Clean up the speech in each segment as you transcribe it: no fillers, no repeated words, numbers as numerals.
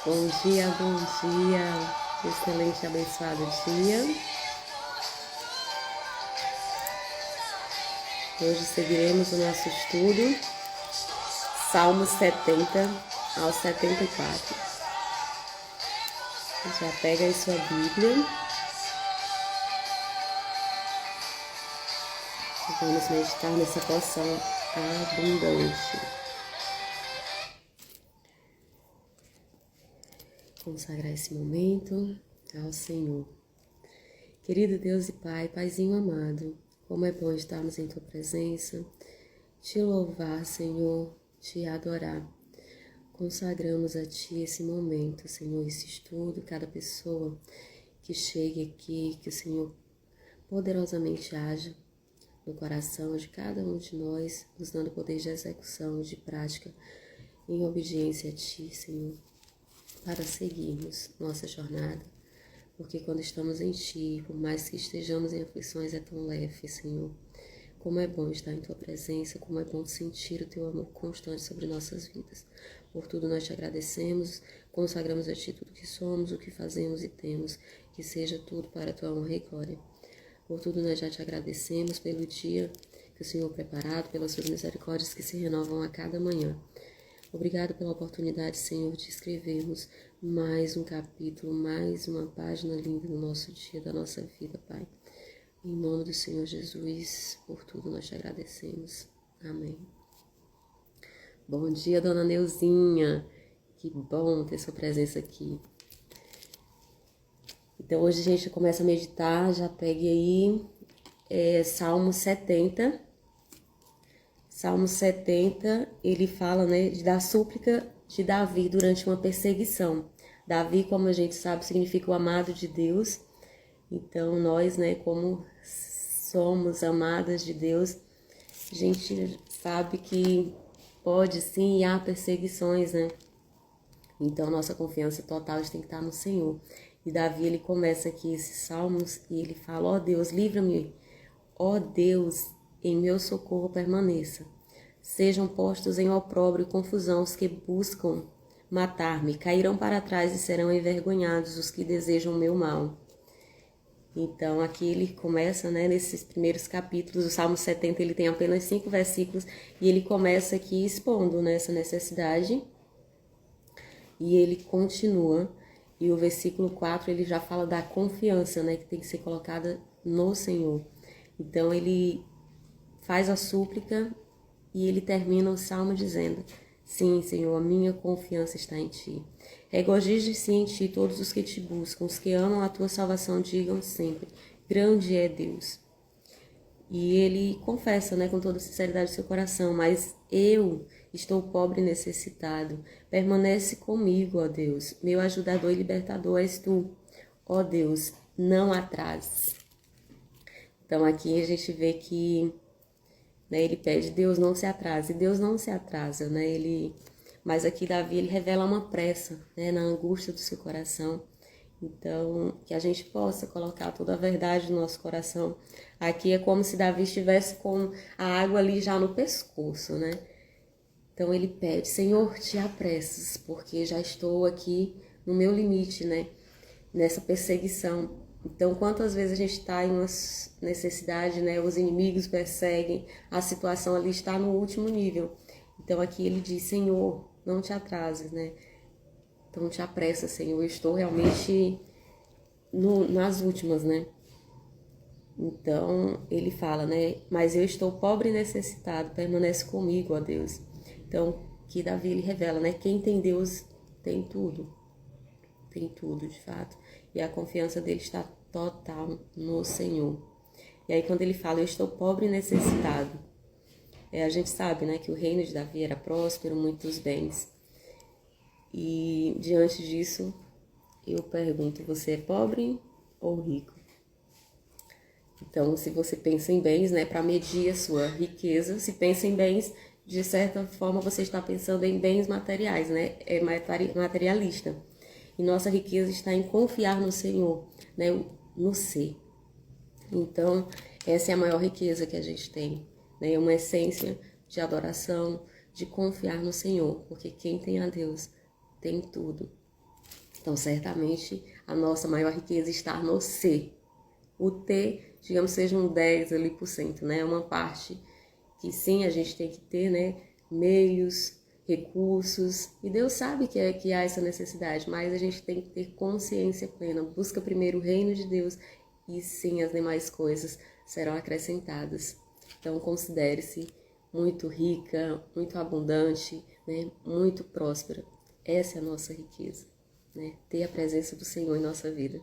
Bom dia, bom dia. Excelente, abençoado dia. Hoje seguiremos o nosso estudo, Salmos 70 ao 74. Já pega aí sua Bíblia. Vamos meditar nessa porção abundante. Consagrar esse momento ao Senhor. Querido Deus e Pai, Paizinho amado, como é bom estarmos em Tua presença, Te louvar, Senhor, Te adorar. Consagramos a Ti esse momento, Senhor, esse estudo, cada pessoa que chegue aqui, que o Senhor poderosamente haja no coração de cada um de nós, nos dando poder de execução, de prática, em obediência a Ti, Senhor, para seguirmos nossa jornada, porque quando estamos em Ti, por mais que estejamos em aflições, é tão leve, Senhor. Como é bom estar em Tua presença, como é bom sentir o Teu amor constante sobre nossas vidas. Por tudo nós Te agradecemos, consagramos a Ti tudo que somos, o que fazemos e temos, que seja tudo para a Tua honra e glória. Por tudo nós já Te agradecemos pelo dia que o Senhor preparado, pelas Suas misericórdias que se renovam a cada manhã. Obrigado pela oportunidade, Senhor, de escrevermos mais um capítulo, mais uma página linda do nosso dia, da nossa vida, Pai. Em nome do Senhor Jesus, por tudo nós Te agradecemos. Amém. Bom dia, Dona Neuzinha. Que bom ter sua presença aqui. Então, hoje a gente começa a meditar, já pegue aí Salmo 70. Salmo 70, ele fala, da súplica de Davi durante uma perseguição. Davi, como a gente sabe, significa o amado de Deus. Então, nós, como somos amadas de Deus, a gente sabe que pode sim e há perseguições, Então, nossa confiança total tem que estar no Senhor. E Davi, ele começa aqui esses salmos e ele fala: ó Deus, livra-me, ó Deus, em meu socorro permaneça. Sejam postos em opróbrio e confusão os que buscam matar-me. Cairão para trás e serão envergonhados os que desejam o meu mal. Então, aqui ele começa, nesses primeiros capítulos, o Salmo 70, ele tem apenas 5 versículos, e ele começa aqui expondo, essa necessidade, e ele continua, e o versículo 4, ele já fala da confiança, que tem que ser colocada no Senhor. Então, ele faz a súplica, e ele termina o Salmo dizendo: sim, Senhor, a minha confiança está em Ti. Regozije-se em Ti todos os que Te buscam, os que amam a Tua salvação, digam sempre: grande é Deus. E ele confessa, com toda a sinceridade do seu coração: mas eu estou pobre e necessitado. Permanece comigo, ó Deus. Meu ajudador e libertador és Tu. Ó Deus, não atrases. Então aqui a gente vê que ele pede: Deus, não se atrase. Deus não se atrasa, Mas aqui Davi, ele revela uma pressa, na angústia do seu coração. Então, que a gente possa colocar toda a verdade no nosso coração. Aqui é como se Davi estivesse com a água ali já no pescoço, Então ele pede: Senhor, te apressas, porque já estou aqui no meu limite, Nessa perseguição. Então, quantas vezes a gente está em uma necessidade, os inimigos perseguem, a situação ali está no último nível. Então, aqui ele diz: Senhor, não te atrases, Então, te apressa, Senhor, eu estou realmente nas últimas, Então, ele fala, mas eu estou pobre e necessitado, permanece comigo, ó Deus. Então, que Davi, ele revela, quem tem Deus tem tudo. Tem tudo, de fato. E a confiança dele está total no Senhor. E aí, quando ele fala: eu estou pobre e necessitado, a gente sabe, que o reino de Davi era próspero, muitos bens. E diante disso, eu pergunto: você é pobre ou rico? Então, se você pensa em bens, para medir a sua riqueza, se pensa em bens, de certa forma você está pensando em bens materiais, É materialista. E nossa riqueza está em confiar no Senhor, no ser. Então, essa é a maior riqueza que a gente tem, Uma essência de adoração, de confiar no Senhor, porque quem tem a Deus tem tudo. Então, certamente, a nossa maior riqueza está no ser. O ter, digamos, seja um 10 ali por cento, né? Uma parte que sim, a gente tem que ter, né? Meios, recursos, e Deus sabe que há essa necessidade, mas a gente tem que ter consciência plena. Busca primeiro o reino de Deus e sim, as demais coisas serão acrescentadas. Então, considere-se muito rica, muito abundante, né? Muito próspera. Essa é a nossa riqueza, né? Ter a presença do Senhor em nossa vida.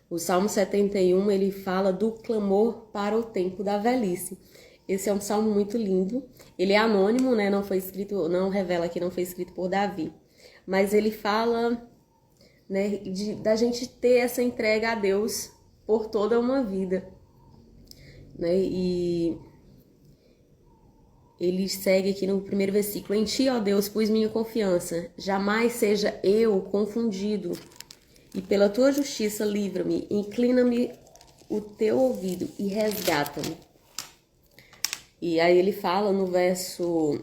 O Salmo 71, ele fala do clamor para o tempo da velhice. Esse é um salmo muito lindo. Ele é anônimo, né? Não foi escrito, não revela que não foi escrito por Davi. Mas ele fala, né, da gente ter essa entrega a Deus por toda uma vida, né? E ele segue aqui no primeiro versículo: em ti, ó Deus, pus minha confiança, jamais seja eu confundido, e pela tua justiça livra-me, inclina-me o teu ouvido e resgata-me. E aí ele fala no verso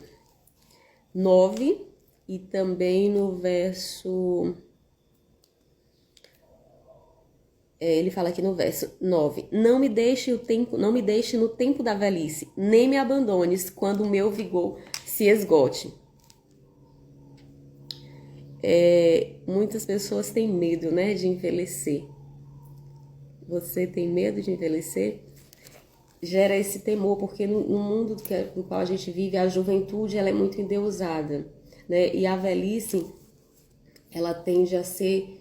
9 e também no verso... ele fala aqui no verso 9: não me deixe no tempo da velhice, nem me abandones quando o meu vigor se esgote. Muitas pessoas têm medo, né, de envelhecer. Você tem medo de envelhecer? Gera esse temor, porque no mundo no qual a gente vive, a juventude ela é muito endeusada, né? E a velhice, ela tende a ser,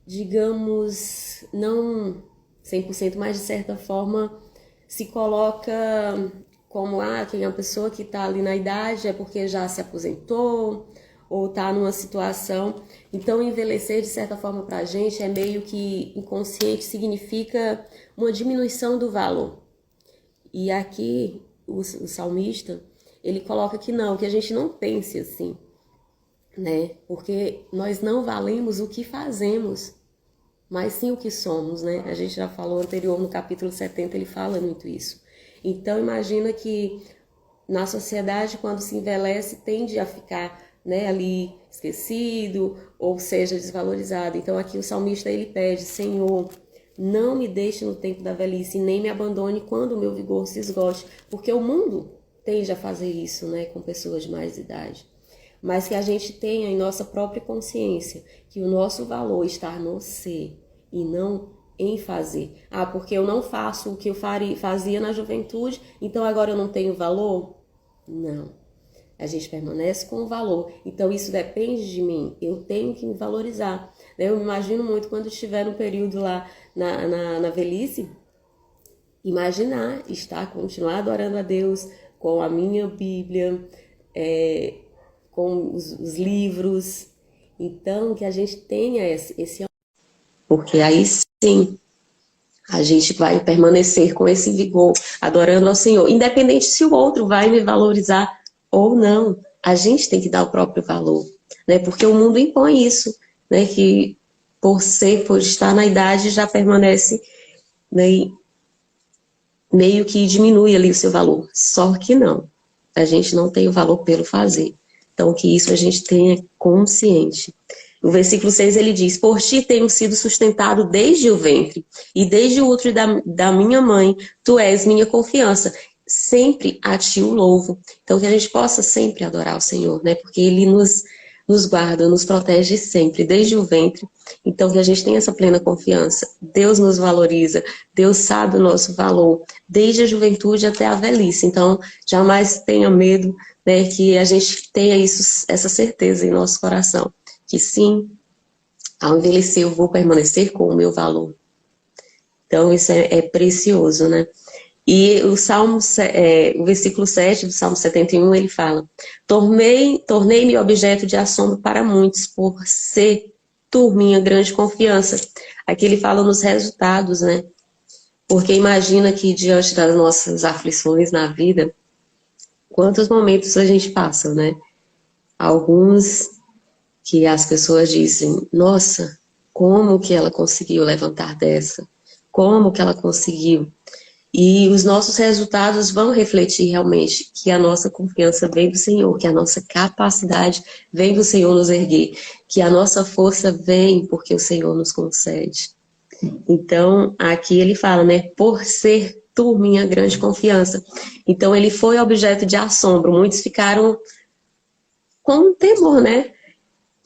digamos, não 100%, mas de certa forma se coloca como quem é uma pessoa que está ali na idade é porque já se aposentou ou está numa situação. Então, envelhecer, de certa forma, para a gente é meio que inconsciente, significa uma diminuição do valor. E aqui, o salmista, ele coloca que não, que a gente não pense assim, né? Porque nós não valemos o que fazemos, mas sim o que somos, né? A gente já falou anterior, no capítulo 70, ele fala muito isso. Então, imagina que na sociedade, quando se envelhece, tende a ficar, né, ali esquecido, ou seja, desvalorizado. Então, aqui o salmista, ele pede: Senhor, não me deixe no tempo da velhice, nem me abandone quando o meu vigor se esgote, porque o mundo tende a fazer isso, né, com pessoas de mais idade. Mas que a gente tenha em nossa própria consciência que o nosso valor está no ser e não em fazer. Porque eu não faço o que eu fazia na juventude, então agora eu não tenho valor? Não. A gente permanece com o valor. Então isso depende de mim. Eu tenho que me valorizar. Eu me imagino muito quando estiver no período lá na velhice, imaginar continuar adorando a Deus com a minha Bíblia, com os livros. Então, que a gente tenha esse... Porque aí sim, a gente vai permanecer com esse vigor, adorando ao Senhor. Independente se o outro vai me valorizar ou não, a gente tem que dar o próprio valor, né? Porque o mundo impõe isso, né? Que por estar na idade, já permanece, né? Meio que diminui ali o seu valor. Só que não. A gente não tem o valor pelo fazer. Então, que isso a gente tenha consciente. O versículo 6, ele diz: por ti tenho sido sustentado desde o ventre, e desde o útero da minha mãe, tu és minha confiança. Sempre a ti o louvo. Então, que a gente possa sempre adorar o Senhor, né? Porque Ele nos guarda, nos protege sempre, desde o ventre. Então, que a gente tenha essa plena confiança. Deus nos valoriza, Deus sabe o nosso valor, desde a juventude até a velhice. Então, jamais tenha medo, né? Que a gente tenha essa certeza em nosso coração. Que sim, ao envelhecer eu vou permanecer com o meu valor. Então, isso é precioso, né? E o versículo 7 do Salmo 71, ele fala: tornei-me objeto de assombro para muitos, por ser tu minha grande confiança. Aqui ele fala nos resultados, né? Porque imagina que diante das nossas aflições na vida, quantos momentos a gente passa, né? Alguns que as pessoas dizem: nossa, como que ela conseguiu levantar dessa? Como que ela conseguiu? E os nossos resultados vão refletir realmente que a nossa confiança vem do Senhor, que a nossa capacidade vem do Senhor nos erguer, que a nossa força vem porque o Senhor nos concede. Então, aqui ele fala, né, por ser tu minha grande confiança. Então, ele foi objeto de assombro. Muitos ficaram com temor, né?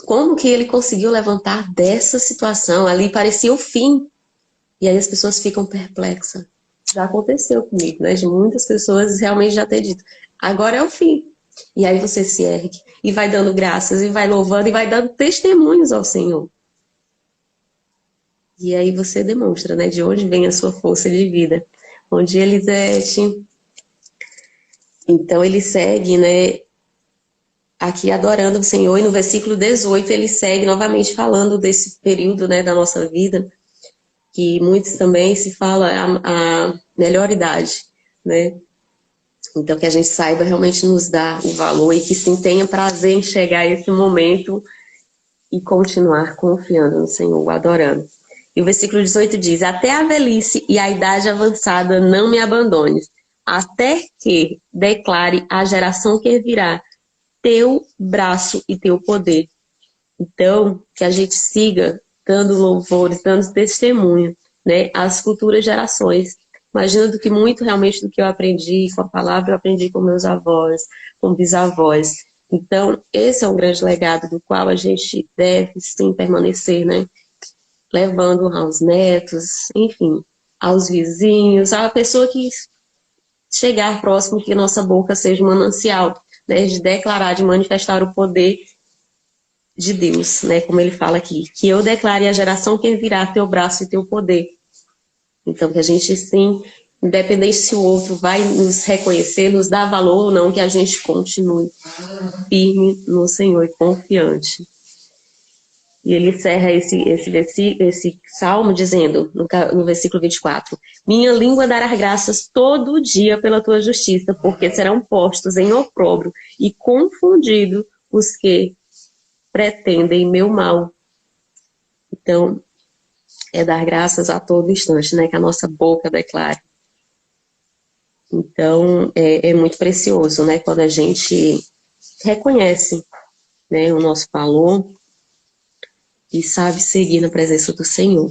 Como que ele conseguiu levantar dessa situação? Ali parecia o fim. E aí as pessoas ficam perplexas. Já aconteceu comigo, né? De muitas pessoas realmente já ter dito, agora é o fim. E aí você se ergue e vai dando graças, e vai louvando, e vai dando testemunhos ao Senhor. E aí você demonstra, né? De onde vem a sua força de vida. Onde Elisete. Então ele segue, né? Aqui adorando o Senhor. E no versículo 18 ele segue novamente falando desse período, né? Da nossa vida. Que muitos também se fala a melhor idade, né? Então que a gente saiba realmente nos dar o valor e que sim tenha prazer em chegar a esse momento e continuar confiando no Senhor, adorando. E o versículo 18 diz, até a velhice e a idade avançada não me abandones, até que declare a geração que virá teu braço e teu poder. Então, que a gente siga dando louvores, dando testemunho, né, às futuras gerações. Imagina do que muito realmente do que eu aprendi com a palavra, eu aprendi com meus avós, com bisavós. Então, esse é um grande legado do qual a gente deve sim permanecer, né? Levando aos netos, enfim, aos vizinhos, à pessoa que chegar próximo, que nossa boca seja um manancial, né? De declarar, de manifestar o poder de Deus, né? Como ele fala aqui, que eu declare a geração que virá teu braço e teu poder. Então, que a gente sim, independente se o outro vai nos reconhecer, nos dar valor ou não, que a gente continue firme no Senhor e confiante. E ele encerra esse salmo dizendo, no versículo 24, minha língua dará graças todo dia pela tua justiça, porque serão postos em opróbrio e confundidos os que pretendem meu mal. Então, é dar graças a todo instante, né? Que a nossa boca declare. Então, é muito precioso, né? Quando a gente reconhece, né, o nosso valor e sabe seguir na presença do Senhor.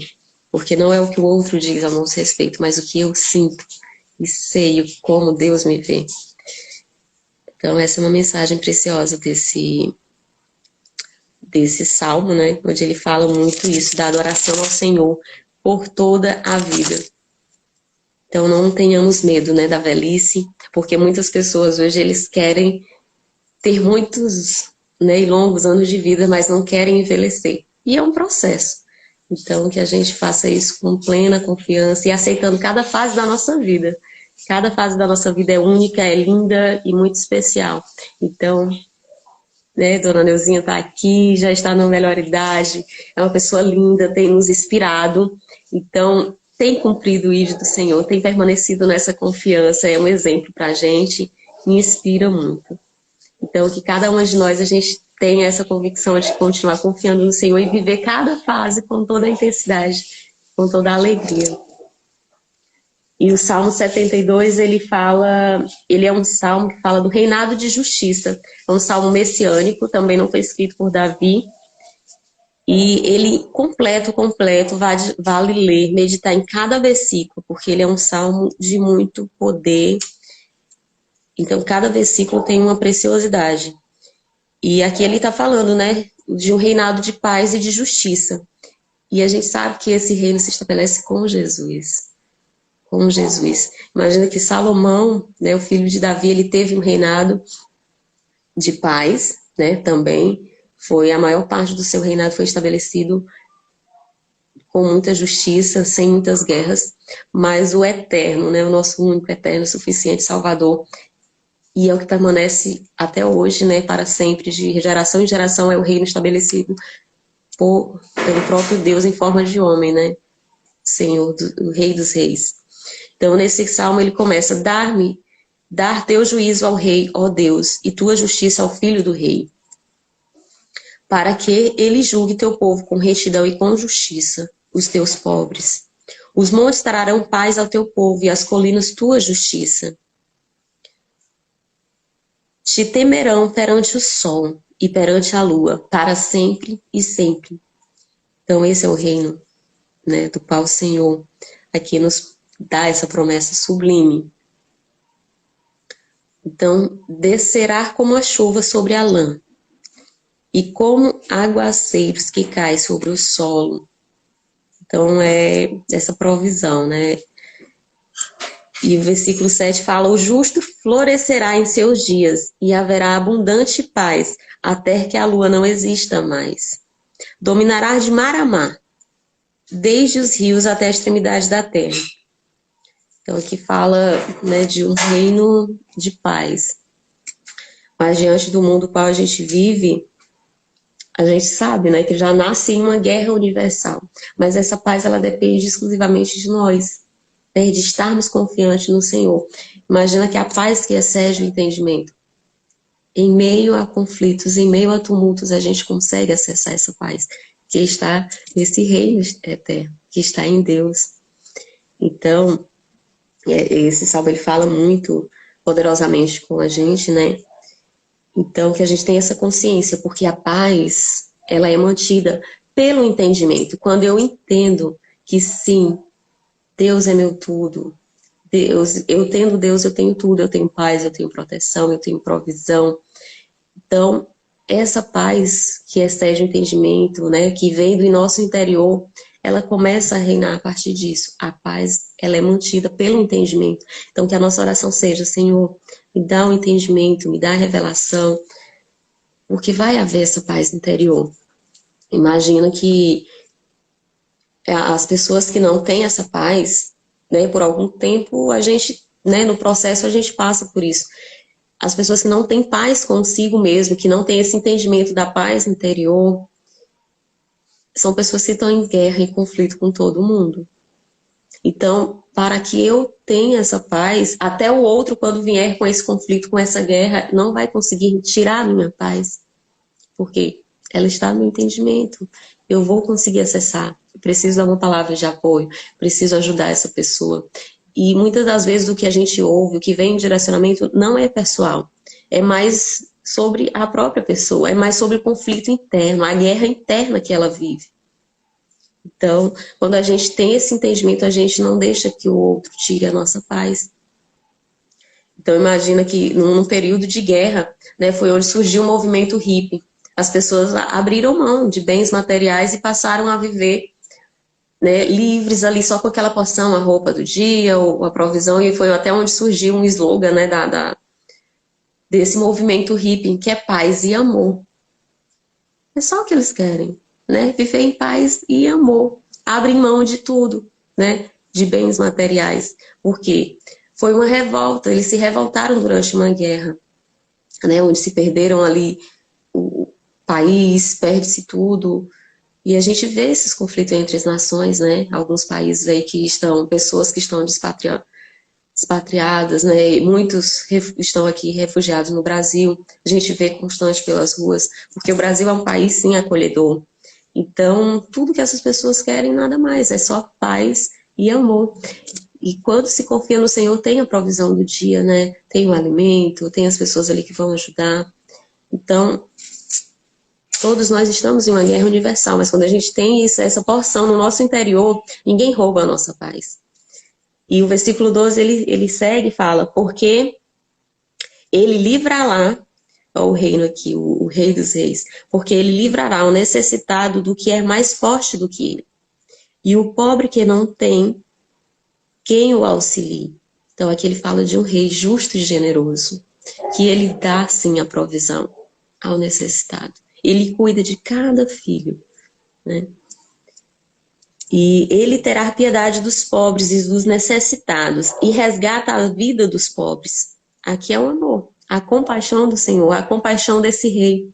Porque não é o que o outro diz a nosso respeito, mas o que eu sinto e sei como Deus me vê. Então, essa é uma mensagem preciosa desse salmo, né? Onde ele fala muito isso, da adoração ao Senhor por toda a vida. Então, não tenhamos medo, né, da velhice, porque muitas pessoas hoje eles querem ter muitos, né, e longos anos de vida, mas não querem envelhecer. E é um processo. Então, que a gente faça isso com plena confiança e aceitando cada fase da nossa vida. Cada fase da nossa vida é única, é linda e muito especial. Então, né, Dona Neuzinha está aqui, já está na melhor idade, é uma pessoa linda, tem nos inspirado. Então, tem cumprido o ídolo do Senhor, tem permanecido nessa confiança, é um exemplo para a gente, me inspira muito. Então, que cada uma de nós, a gente tenha essa convicção de continuar confiando no Senhor e viver cada fase com toda a intensidade, com toda a alegria. E o Salmo 72, ele é um salmo que fala do reinado de justiça. É um salmo messiânico, também não foi escrito por Davi. E ele completo, vale ler, meditar em cada versículo, porque ele é um salmo de muito poder. Então, cada versículo tem uma preciosidade. E aqui ele está falando, né, de um reinado de paz e de justiça. E a gente sabe que esse reino se estabelece com Jesus. Com Jesus. Imagina que Salomão, né, o filho de Davi, ele teve um reinado de paz, né, também. Foi a maior parte do seu reinado foi estabelecido com muita justiça, sem muitas guerras, mas o eterno, né, o nosso único, eterno, suficiente Salvador, e é o que permanece até hoje, né, para sempre, de geração em geração, é o reino estabelecido pelo próprio Deus em forma de homem, né, Senhor, o Rei dos Reis. Então, nesse salmo ele começa, dar teu juízo ao rei, ó Deus, e tua justiça ao filho do rei, para que ele julgue teu povo com retidão e com justiça, os teus pobres. Os montes trarão paz ao teu povo e as colinas tua justiça. Te temerão perante o sol e perante a lua, para sempre e sempre. Então esse é o reino, né, do qual o Senhor aqui nos dá essa promessa sublime. Então, descerá como a chuva sobre a lã, e como aguaceiros que caem sobre o solo. Então, é essa provisão, né? E o versículo 7 fala: o justo florescerá em seus dias, e haverá abundante paz, até que a lua não exista mais. Dominará de mar a mar, desde os rios até a extremidade da terra. Então, aqui fala, né, de um reino de paz. Mas diante do mundo no qual a gente vive, a gente sabe, né, que já nasce em uma guerra universal. Mas essa paz, ela depende exclusivamente de nós, né, de estarmos confiantes no Senhor. Imagina que a paz que excede o entendimento. Em meio a conflitos, em meio a tumultos, a gente consegue acessar essa paz que está nesse reino eterno, que está em Deus. Então, esse salmo ele fala muito poderosamente com a gente, né? Então, que a gente tenha essa consciência, porque a paz, ela é mantida pelo entendimento. Quando eu entendo que sim, Deus é meu tudo, Deus, eu tendo Deus, eu tenho tudo, eu tenho paz, eu tenho proteção, eu tenho provisão. Então, essa paz que excede o entendimento, né, que vem do nosso interior, ela começa a reinar a partir disso. A paz, ela é mantida pelo entendimento. Então, que a nossa oração seja: Senhor, me dá um entendimento, me dá a revelação, porque vai haver essa paz interior. Imagina que as pessoas que não têm essa paz, né, por algum tempo a gente, né, no processo a gente passa por isso. As pessoas que não têm paz consigo mesmo, que não têm esse entendimento da paz interior, são pessoas que estão em guerra e conflito com todo mundo. Então, para que eu tenha essa paz, até o outro, quando vier com esse conflito, com essa guerra, não vai conseguir tirar a minha paz. Porque ela está no entendimento. Eu vou conseguir acessar. Eu preciso dar uma palavra de apoio. Preciso ajudar essa pessoa. E muitas das vezes o que a gente ouve, o que vem em direcionamento, não é pessoal. É mais sobre a própria pessoa. É mais sobre o conflito interno, a guerra interna que ela vive. Então, quando a gente tem esse entendimento, a gente não deixa que o outro tire a nossa paz. Então, imagina que num período de guerra, né, foi onde surgiu o movimento hippie. As pessoas abriram mão de bens materiais e passaram a viver, né, livres ali só com aquela porção, a roupa do dia, ou a provisão, e foi até onde surgiu um slogan, né, desse movimento hippie, que é paz e amor. É só o que eles querem, né? Viver em paz e amor. Abrem mão de tudo, né? De bens materiais. Por quê? Foi uma revolta, eles se revoltaram durante uma guerra, né? Onde se perderam ali o país, perde-se tudo. E a gente vê esses conflitos entre as nações, né? Alguns países aí que estão, pessoas que estão expatriadas, né? Muitos estão aqui refugiados no Brasil. A gente vê constante pelas ruas, porque o Brasil é um país, sim, acolhedor. Então, tudo que essas pessoas querem, nada mais, é só paz e amor. E quando se confia no Senhor, tem a provisão do dia, né? Tem o alimento, tem as pessoas ali que vão ajudar. Então, todos nós estamos em uma guerra universal, mas quando a gente tem isso, essa porção no nosso interior, ninguém rouba a nossa paz. E o versículo 12, ele segue e fala: porque ele livrará, ó, o reino aqui, o rei dos reis, porque ele livrará o necessitado do que é mais forte do que ele. E o pobre que não tem, quem o auxilie. Então aqui ele fala de um rei justo e generoso, que ele dá sim a provisão ao necessitado. Ele cuida de cada filho, né? E ele terá piedade dos pobres e dos necessitados e resgata a vida dos pobres. Aqui é o amor, a compaixão do Senhor, a compaixão desse rei.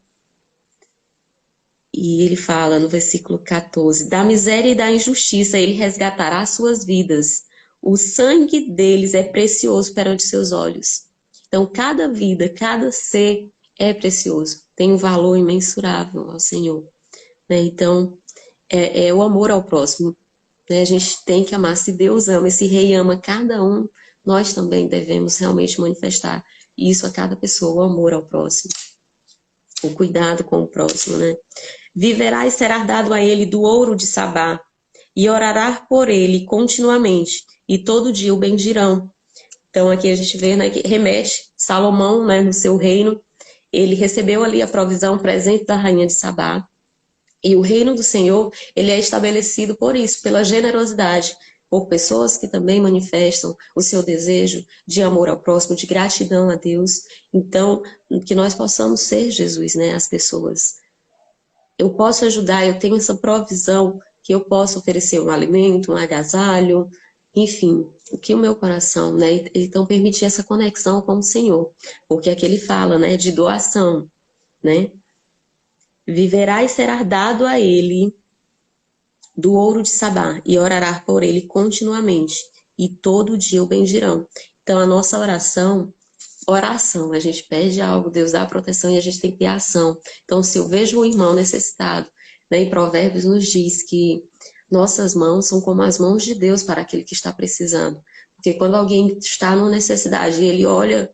E ele fala no versículo 14: da miséria e da injustiça ele resgatará suas vidas. O sangue deles é precioso perante seus olhos. Então, cada vida, cada ser é precioso, tem um valor imensurável ao Senhor, né? Então, é o amor ao próximo. né? A gente tem que amar. Se Deus ama, esse rei ama cada um, nós também devemos realmente manifestar isso a cada pessoa, o amor ao próximo, o cuidado com o próximo, né? Viverá e será dado a ele do ouro de Sabá, e orará por ele continuamente, e todo dia o bendirão. Então aqui a gente vê, né, que remete Salomão, né, no seu reino, ele recebeu ali a provisão presente da rainha de Sabá, e o reino do Senhor, ele é estabelecido por isso, pela generosidade, por pessoas que também manifestam o seu desejo de amor ao próximo, de gratidão a Deus. Então, que nós possamos ser Jesus, né, as pessoas. Eu posso ajudar, eu tenho essa provisão que eu posso oferecer um alimento, um agasalho, enfim, o que o meu coração, né? Então, permitir essa conexão com o Senhor, porque aqui ele fala, né, de doação, né? Viverá e será dado a ele do ouro de Sabá, e orará por ele continuamente, e todo dia o bendirão. Então, a nossa oração, a gente pede algo, Deus dá a proteção e a gente tem que ter ação. Então, se eu vejo um irmão necessitado, né, em Provérbios nos diz que nossas mãos são como as mãos de Deus para aquele que está precisando. Porque quando alguém está numa necessidade e ele olha,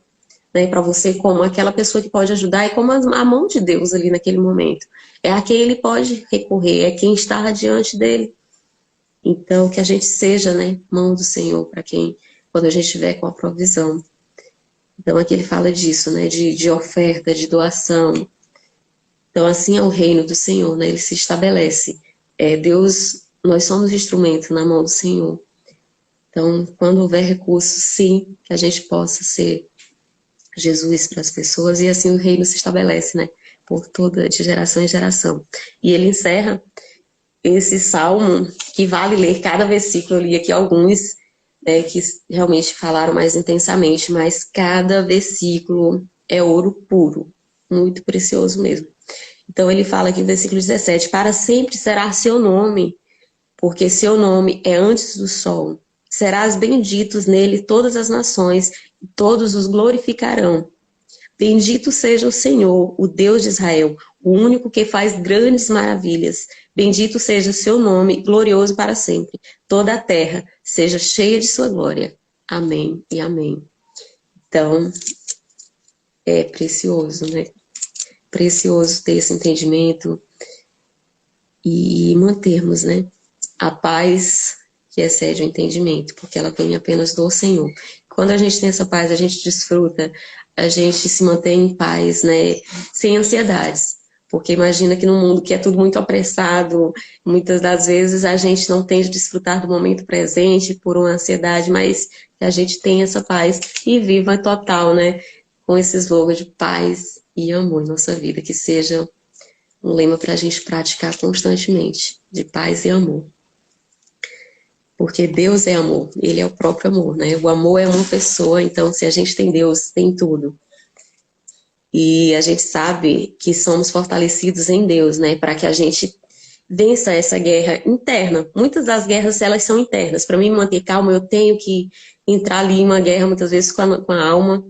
né, para você como aquela pessoa que pode ajudar, é como a mão de Deus ali naquele momento. É a quem ele pode recorrer, é quem está diante dele. Então, que a gente seja, né, mão do Senhor para quem, quando a gente estiver com a provisão. Então, aqui ele fala disso, né, de oferta, de doação. Então, assim é o reino do Senhor, né, ele se estabelece. Deus, nós somos instrumento na mão do Senhor. Então, quando houver recurso, sim, que a gente possa ser Jesus para as pessoas, e assim o reino se estabelece, né, por toda, de geração em geração. E ele encerra esse salmo, que vale ler cada versículo. Eu li aqui alguns, né, que realmente falaram mais intensamente, mas cada versículo é ouro puro, muito precioso mesmo. Então ele fala aqui no versículo 17, para sempre será seu nome, porque seu nome é antes do sol. Serás benditos nele todas as nações, e todos os glorificarão. Bendito seja o Senhor, o Deus de Israel, o único que faz grandes maravilhas. Bendito seja seu nome, glorioso para sempre. Toda a terra seja cheia de sua glória. Amém e amém. Então, é precioso, né? Precioso ter esse entendimento e mantermos, né, a paz que excede o entendimento, porque ela vem apenas do Senhor. Quando a gente tem essa paz, a gente desfruta, a gente se mantém em paz, né, sem ansiedades. Porque imagina que num mundo que é tudo muito apressado, muitas das vezes a gente não tem de desfrutar do momento presente por uma ansiedade, mas que a gente tenha essa paz e viva total, né, com esse slogan de paz e amor em nossa vida, que seja um lema para a gente praticar constantemente, de paz e amor. Porque Deus é amor, Ele é o próprio amor, né? O amor é uma pessoa, então se a gente tem Deus, tem tudo. E a gente sabe que somos fortalecidos em Deus, né? Para que a gente vença essa guerra interna. Muitas das guerras, elas são internas. Para mim me manter calma, eu tenho que entrar ali em uma guerra, muitas vezes com a alma,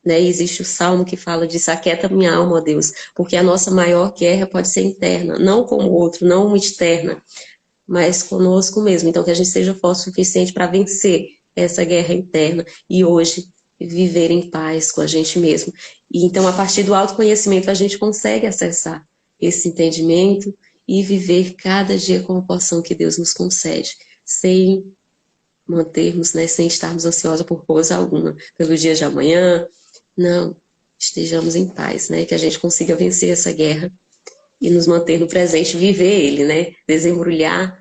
né? E existe o Salmo que fala disso, aquieta minha alma, ó Deus, porque a nossa maior guerra pode ser interna, não com o outro, não uma externa, mas conosco mesmo. Então, que a gente seja forte o suficiente para vencer essa guerra interna e hoje viver em paz com a gente mesmo. E então, a partir do autoconhecimento, a gente consegue acessar esse entendimento e viver cada dia com a porção que Deus nos concede, sem mantermos, né, sem estarmos ansiosos por coisa alguma, pelo dia de amanhã. Não, estejamos em paz, né, que a gente consiga vencer essa guerra e nos manter no presente, viver ele, né? Desembrulhar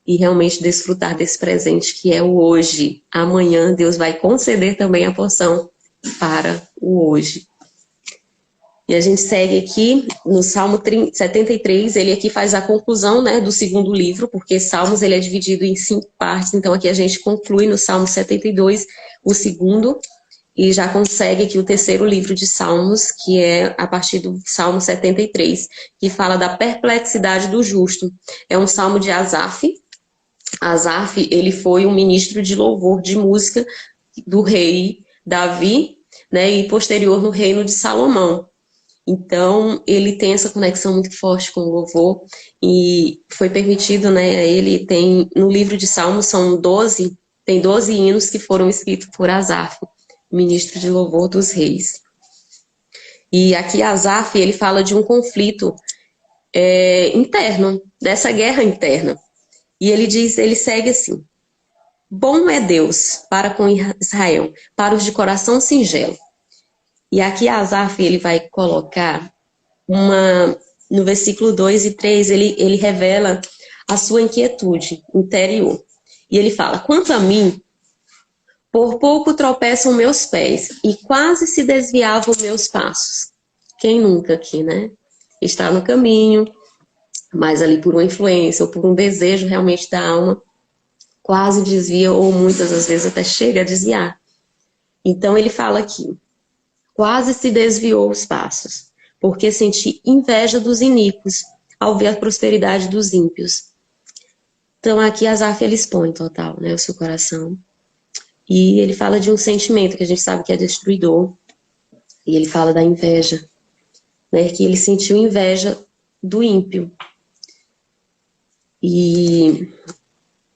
e realmente desfrutar desse presente que é o hoje. Amanhã Deus vai conceder também a porção para o hoje. E a gente segue aqui no Salmo 73, ele aqui faz a conclusão, né, do segundo livro, porque Salmos ele é dividido em 5 partes, então aqui a gente conclui no Salmo 72 o segundo, e já consegue aqui o terceiro livro de Salmos, que é a partir do Salmo 73, que fala da perplexidade do justo. É um salmo de Asaf. Asaf, ele foi um ministro de louvor, de música do rei Davi, né, e posterior no reino de Salomão. Então, ele tem essa conexão muito forte com o louvor e foi permitido, né, ele tem, no livro de Salmos são 12, tem 12 hinos que foram escritos por Asaf, ministro de louvor dos reis. E aqui Asaf, ele fala de um conflito interno, dessa guerra interna. E ele diz, ele segue assim: bom é Deus para com Israel, para os de coração singelo. E aqui Asaf, ele vai colocar no versículo 2 e 3, ele revela a sua inquietude interior. E ele fala: quanto a mim, por pouco tropeçam meus pés e quase se desviavam meus passos. Quem nunca aqui, né? Está no caminho, mas ali por uma influência ou por um desejo realmente da alma, quase desvia ou muitas das vezes até chega a desviar. Então ele fala aqui: quase se desviou os passos, porque senti inveja dos iníquos ao ver a prosperidade dos ímpios. Então aqui Asaf ele expõe total, né, o seu coração. E ele fala de um sentimento que a gente sabe que é destruidor. E ele fala da inveja, né, que ele sentiu inveja do ímpio. E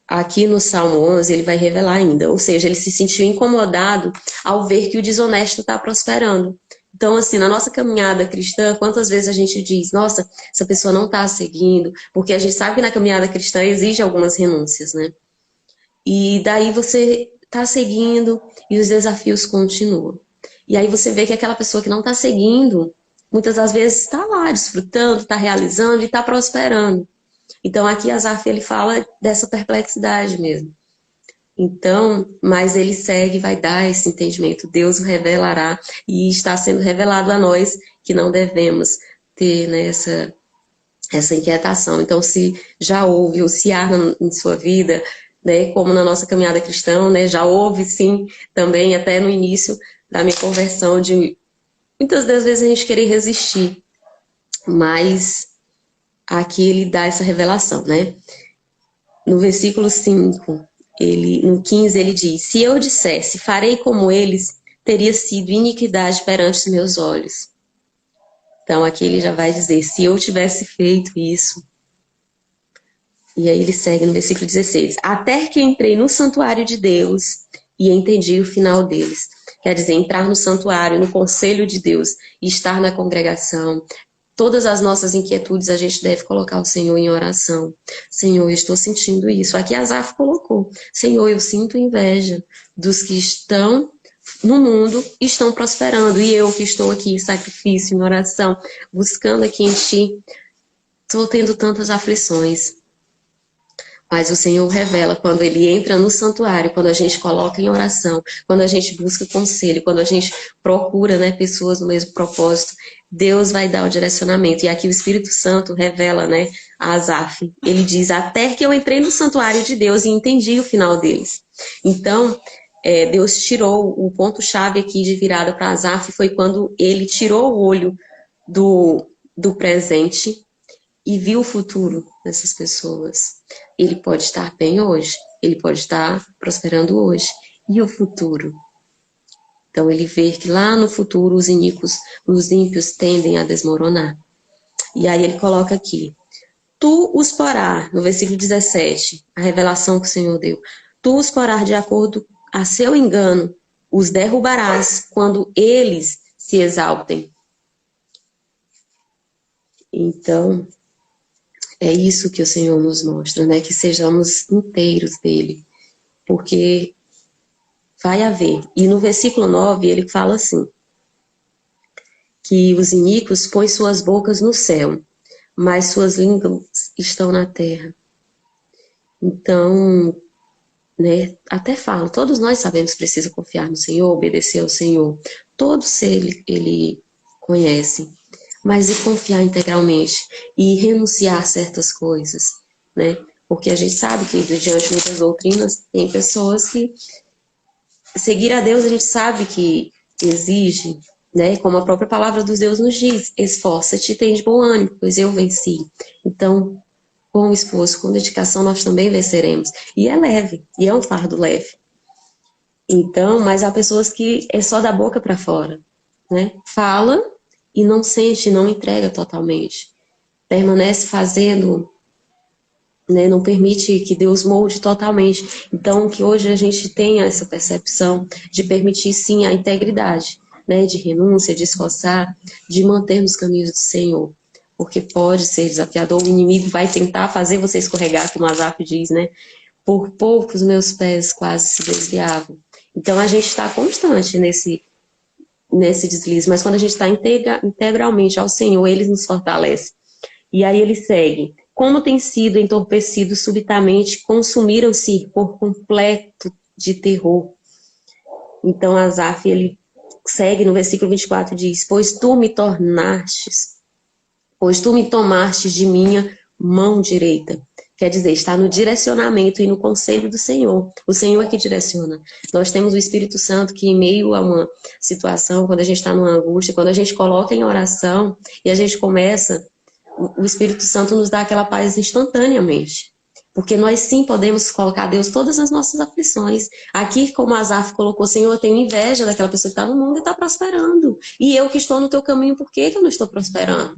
aqui no Salmo 11 ele vai revelar ainda, ou seja, ele se sentiu incomodado ao ver que o desonesto está prosperando. Então, assim, na nossa caminhada cristã, quantas vezes a gente diz: nossa, essa pessoa não está seguindo, porque a gente sabe que na caminhada cristã exige algumas renúncias, né? E daí você está seguindo e os desafios continuam. E aí você vê que aquela pessoa que não está seguindo, muitas das vezes está lá desfrutando, está realizando e está prosperando. Então aqui Asaf ele fala dessa perplexidade mesmo. Então, mas ele segue, vai dar esse entendimento. Deus o revelará e está sendo revelado a nós que não devemos ter, né, essa inquietação. Então, se já houve ou se há em sua vida, né, como na nossa caminhada cristã, né, já houve sim também até no início da minha conversão de muitas das vezes a gente querer resistir, mas aqui ele dá essa revelação, né? No versículo 5, no 15, ele diz: se eu dissesse, farei como eles, teria sido iniquidade perante os meus olhos. Então aqui ele já vai dizer: se eu tivesse feito isso. E aí ele segue no versículo 16: até que entrei no santuário de Deus e entendi o final deles. Quer dizer, entrar no santuário, no conselho de Deus e estar na congregação. Todas as nossas inquietudes a gente deve colocar o Senhor em oração. Senhor, eu estou sentindo isso. Aqui Asaf colocou: Senhor, eu sinto inveja dos que estão no mundo e estão prosperando. E eu que estou aqui em sacrifício, em oração, buscando aqui em Ti, estou tendo tantas aflições. Mas o Senhor revela quando Ele entra no santuário, quando a gente coloca em oração, quando a gente busca conselho, quando a gente procura, né, pessoas no mesmo propósito, Deus vai dar o direcionamento. E aqui o Espírito Santo revela, né, a Asaf. Ele diz: até que eu entrei no santuário de Deus e entendi o final deles. Então, Deus tirou o ponto-chave aqui de virada para Asaf, foi quando ele tirou o olho do presente e viu o futuro dessas pessoas. Ele pode estar bem hoje, ele pode estar prosperando hoje. E o futuro? Então ele vê que lá no futuro os ímpios tendem a desmoronar. E aí ele coloca aqui: tu os porás, no versículo 17, a revelação que o Senhor deu. Tu os porás de acordo a seu engano, os derrubarás quando eles se exaltem. Então, é isso que o Senhor nos mostra, né? Que sejamos inteiros dele. Porque vai haver. E no versículo 9 ele fala assim: que os iníquos põem suas bocas no céu, mas suas línguas estão na terra. Então, né? Até falo, todos nós sabemos que precisa confiar no Senhor, obedecer ao Senhor. Todos ele conhece. Mas e confiar integralmente e renunciar a certas coisas, né? Porque a gente sabe que diante de muitas doutrinas tem pessoas que seguir a Deus a gente sabe que exige, né? Como a própria palavra dos Deus nos diz: esforça-te e tem de bom ânimo, pois eu venci. Então, com esforço, com dedicação, nós também venceremos. E é leve, e é um fardo leve. Então, mas há pessoas que é só da boca para fora, né? Fala, e não sente, não entrega totalmente. Permanece fazendo, né, não permite que Deus molde totalmente. Então, que hoje a gente tenha essa percepção de permitir, sim, a integridade, né, de renúncia, de esforçar, de manter nos caminhos do Senhor. Porque pode ser desafiador, o inimigo vai tentar fazer você escorregar, como Asaf diz, né? Por pouco os meus pés quase se desviavam. Então, a gente está constante nesse deslize, mas quando a gente está integralmente ao Senhor, Ele nos fortalece. E aí ele segue. Como tem sido entorpecido subitamente, consumiram-se por completo de terror. Então Asaf, ele segue no versículo 24, diz, pois tu me tomaste de minha mão direita. Quer dizer, está no direcionamento e no conselho do Senhor. O Senhor é que direciona. Nós temos o Espírito Santo que, em meio a uma situação, quando a gente está numa angústia, quando a gente coloca em oração e a gente começa, o Espírito Santo nos dá aquela paz instantaneamente. Porque nós sim podemos colocar a Deus todas as nossas aflições. Aqui, como Asaf colocou, Senhor, eu tenho inveja daquela pessoa que está no mundo e está prosperando. E eu que estou no teu caminho, por que eu não estou prosperando?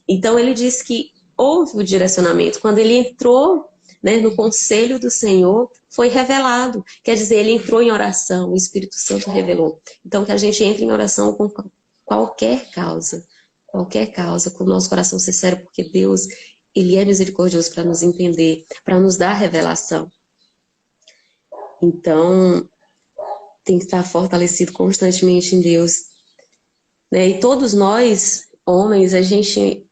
Então ele diz que houve o direcionamento. Quando ele entrou, né, no conselho do Senhor, foi revelado. Quer dizer, ele entrou em oração, o Espírito Santo revelou. Então que a gente entre em oração com qualquer causa, com o nosso coração sincero, porque Deus, Ele é misericordioso para nos entender, para nos dar revelação. Então, tem que estar fortalecido constantemente em Deus. Né? E todos nós, homens, a gente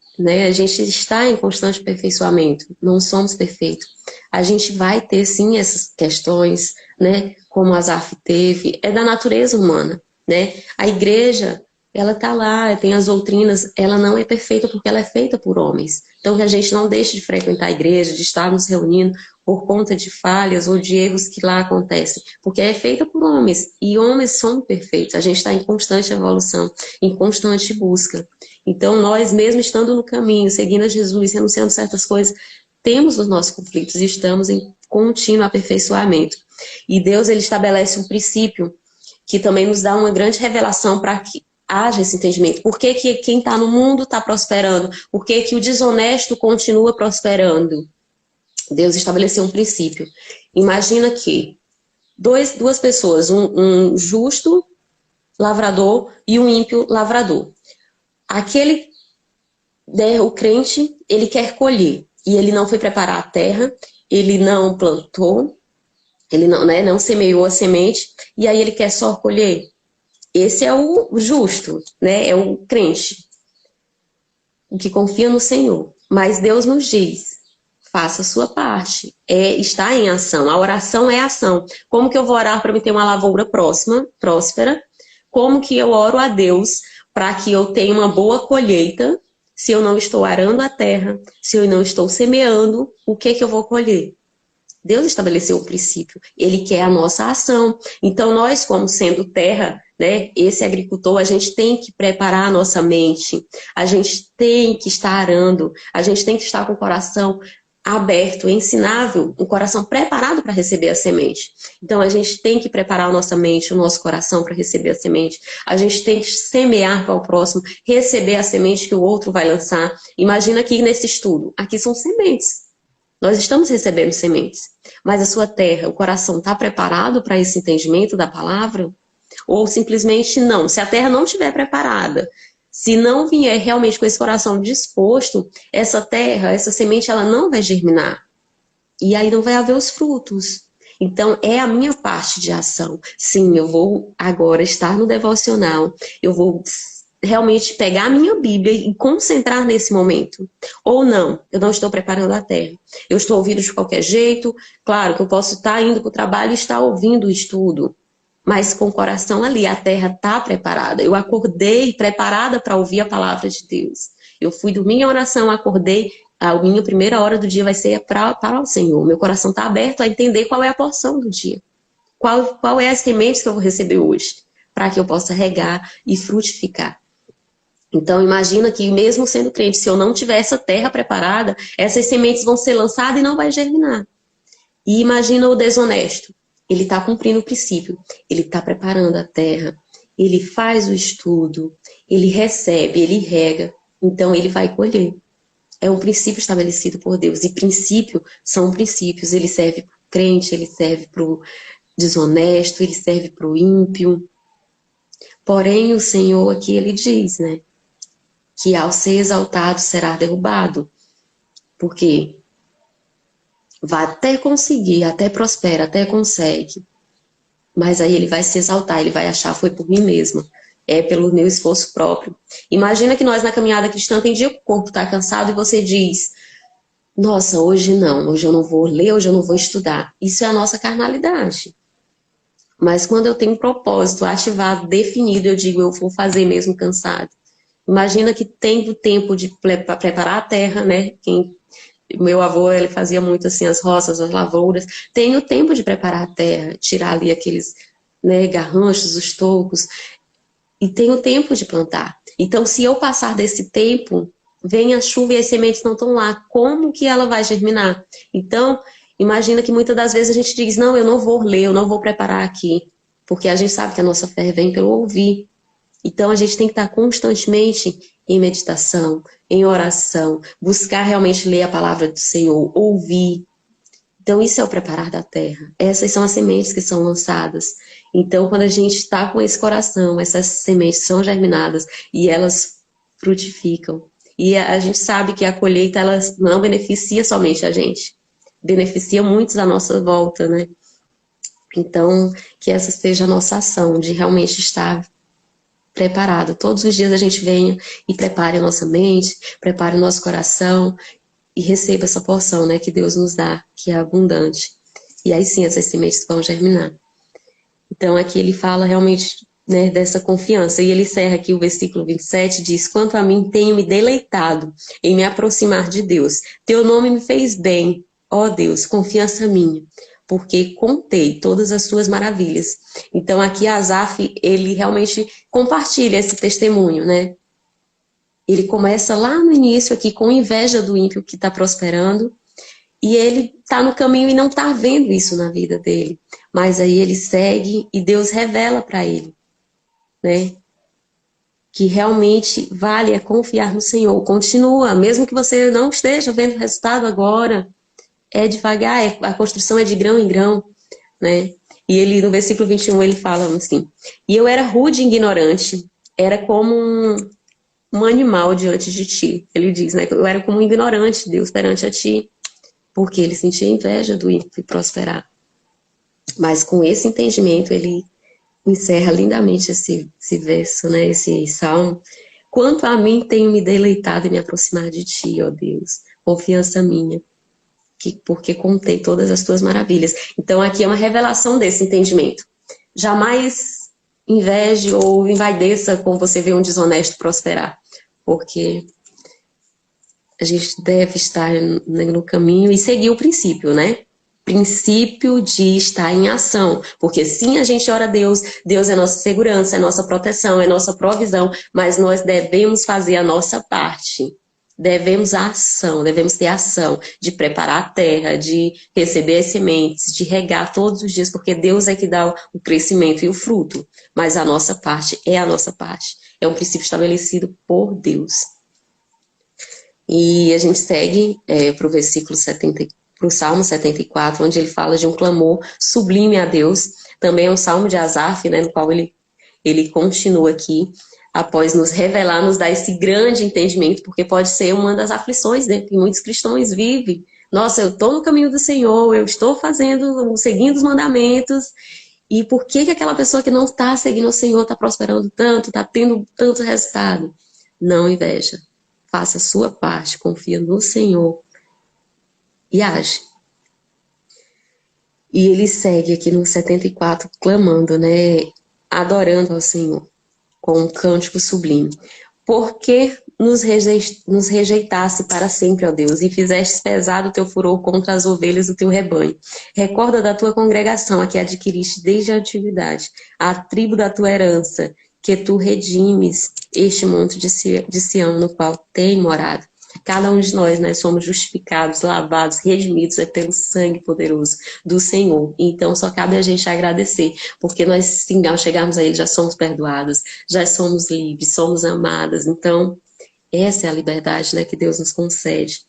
está em constante aperfeiçoamento, não somos perfeitos. A gente vai ter, sim, essas questões, né? Como Asaf teve, é da natureza humana, né? A igreja, ela está lá, tem as doutrinas, ela não é perfeita porque ela é feita por homens. Então, que a gente não deixe de frequentar a igreja, de estar nos reunindo por conta de falhas ou de erros que lá acontecem, porque é feita por homens, e homens são perfeitos. A gente está em constante evolução, em constante busca. Então, nós, mesmo estando no caminho, seguindo a Jesus, renunciando certas coisas, temos os nossos conflitos e estamos em contínuo aperfeiçoamento. E Deus, Ele estabelece um princípio que também nos dá uma grande revelação para que haja esse entendimento. Por que quem está no mundo está prosperando? Por que o desonesto continua prosperando? Deus estabeleceu um princípio. Imagina que duas pessoas, um justo lavrador e um ímpio lavrador. O crente, ele quer colher, e ele não foi preparar a terra, ele não plantou, ele não semeou a semente, e aí ele quer só colher. Esse é o justo, né? É o crente, o que confia no Senhor. Mas Deus nos diz, faça a sua parte, está em ação, a oração é ação. Como que eu vou orar para me ter uma lavoura próspera? Como que eu oro a Deus para que eu tenha uma boa colheita? Se eu não estou arando a terra, se eu não estou semeando, o que eu vou colher? Deus estabeleceu o princípio, Ele quer a nossa ação. Então nós, como sendo terra, né, esse agricultor, a gente tem que preparar a nossa mente, a gente tem que estar arando, a gente tem que estar com o coração aberto, ensinável, um coração preparado para receber a semente. Então a gente tem que preparar a nossa mente, o nosso coração para receber a semente. A gente tem que semear para o próximo, receber a semente que o outro vai lançar. Imagina aqui nesse estudo, aqui são sementes. Nós estamos recebendo sementes. Mas a sua terra, o coração está preparado para esse entendimento da palavra? Ou simplesmente não? Se a terra não estiver preparada, se não vier realmente com esse coração disposto, essa terra, essa semente, ela não vai germinar. E aí não vai haver os frutos. Então, é a minha parte de ação. Sim, eu vou agora estar no devocional. Eu vou realmente pegar a minha Bíblia e concentrar nesse momento. Ou não, eu não estou preparando a terra. Eu estou ouvindo de qualquer jeito. Claro que eu posso estar indo para o trabalho e estar ouvindo o estudo. Mas com o coração ali, a terra está preparada. Eu acordei preparada para ouvir a palavra de Deus. Eu fui dormir em oração, acordei, a minha primeira hora do dia vai ser para o Senhor. Meu coração está aberto a entender qual é a porção do dia. Qual é as sementes que eu vou receber hoje, para que eu possa regar e frutificar. Então imagina que mesmo sendo crente, se eu não tiver essa terra preparada, essas sementes vão ser lançadas e não vai germinar. E imagina o desonesto. Ele está cumprindo o princípio, ele está preparando a terra, ele faz o estudo, ele recebe, ele rega, então ele vai colher. É um princípio estabelecido por Deus. E princípio são princípios. Ele serve para o crente, ele serve para o desonesto, ele serve para o ímpio. Porém, o Senhor aqui, ele diz, né? Que ao ser exaltado será derrubado. Porque vai até conseguir, até prospera, até consegue. Mas aí ele vai se exaltar, ele vai achar, foi por mim mesmo. É pelo meu esforço próprio. Imagina que nós na caminhada cristã tem dia que o corpo está cansado e você diz: nossa, hoje não, hoje eu não vou ler, hoje eu não vou estudar. Isso é a nossa carnalidade. Mas quando eu tenho um propósito ativado, definido, eu digo, eu vou fazer mesmo cansado. Imagina que tem o tempo de preparar a terra, né? Meu avô, ele fazia muito assim, as roças, as lavouras. Tem o tempo de preparar a terra, tirar ali aqueles, né, garranchos, os tocos. E tem o tempo de plantar. Então, se eu passar desse tempo, vem a chuva e as sementes não estão lá. Como que ela vai germinar? Então, imagina que muitas das vezes a gente diz, não, eu não vou ler, eu não vou preparar aqui. Porque a gente sabe que a nossa fé vem pelo ouvir. Então, a gente tem que estar constantemente em meditação, em oração, buscar realmente ler a palavra do Senhor, ouvir. Então, isso é o preparar da terra. Essas são as sementes que são lançadas. Então, quando a gente está com esse coração, essas sementes são germinadas e elas frutificam. E a gente sabe que a colheita, ela não beneficia somente a gente. Beneficia muitos à nossa volta, né? Então, que essa seja a nossa ação, de realmente estar preparado. Todos os dias a gente venha e prepare a nossa mente, prepare o nosso coração e receba essa porção, né, que Deus nos dá, que é abundante. E aí sim essas sementes vão germinar. Então aqui ele fala realmente, né, dessa confiança. E ele encerra aqui o versículo 27, diz: quanto a mim, tenho me deleitado em me aproximar de Deus. Teu nome me fez bem, ó Deus, confiança minha, porque contei todas as tuas maravilhas. Então aqui Asaf, ele realmente compartilha esse testemunho, né? Ele começa lá no início aqui com inveja do ímpio que está prosperando, e ele está no caminho e não está vendo isso na vida dele. Mas aí ele segue e Deus revela para ele, né? Que realmente vale é confiar no Senhor. Continua, mesmo que você não esteja vendo o resultado agora, é devagar, a construção é de grão em grão, né? E ele, no versículo 21, ele fala assim: e eu era rude e ignorante, era como um animal diante de ti. Ele diz, né? Eu era como um ignorante, Deus, perante a ti, porque ele sentia inveja do ímpio prosperar. Mas com esse entendimento, ele encerra lindamente esse verso, né? Esse salmo. Quanto a mim, tenho me deleitado em me aproximar de ti, ó Deus. Confiança minha, porque contei todas as tuas maravilhas. Então, aqui é uma revelação desse entendimento. Jamais inveje ou envaideça quando você vê um desonesto prosperar, porque a gente deve estar no caminho e seguir o princípio, né? Princípio de estar em ação, porque sim, a gente ora a Deus, Deus é nossa segurança, é nossa proteção, é nossa provisão, mas nós devemos fazer a nossa parte. Devemos a ação, devemos ter ação de preparar a terra, de receber as sementes, de regar todos os dias, porque Deus é que dá o crescimento e o fruto. Mas a nossa parte é a nossa parte. É um princípio estabelecido por Deus. E a gente segue para o versículo 70, para o Salmo 74, onde ele fala de um clamor sublime a Deus. Também é um salmo de Asaf, né, no qual ele continua aqui, após nos revelar, nos dar esse grande entendimento, porque pode ser uma das aflições, né, que muitos cristãos vivem. Nossa, eu estou no caminho do Senhor, eu estou seguindo os mandamentos, e por que aquela pessoa que não está seguindo o Senhor está prosperando tanto, está tendo tanto resultado? Não inveja. Faça a sua parte, confia no Senhor e age. E ele segue aqui no 74, clamando, né, adorando ao Senhor, com um cântico sublime. Por que nos rejeitasse para sempre, ó Deus, e fizeste pesado o teu furor contra as ovelhas do teu rebanho? Recorda da tua congregação, a que adquiriste desde a antiguidade, a tribo da tua herança, que tu redimes este monte de Sião, no qual tem morado. cada um de nós, né, somos justificados, lavados, redimidos pelo sangue poderoso do Senhor. Então, só cabe a gente agradecer, porque nós, sim, ao chegarmos a Ele, já somos perdoados, já somos livres, somos amadas. Então, essa é a liberdade, né, que Deus nos concede.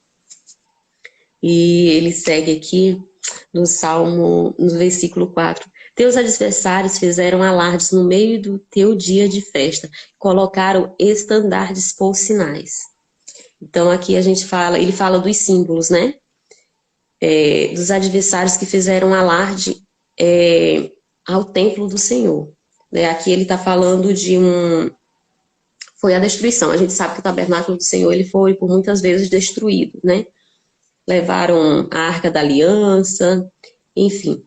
E ele segue aqui no Salmo, no versículo 4. Teus adversários fizeram alardes no meio do teu dia de festa, colocaram estandardes por sinais. Então aqui a gente fala, ele fala dos símbolos, né? Dos adversários que fizeram alarde ao templo do Senhor. Aqui ele está falando de foi a destruição. A gente sabe que o tabernáculo do Senhor ele foi por muitas vezes destruído, né? Levaram a Arca da Aliança, enfim.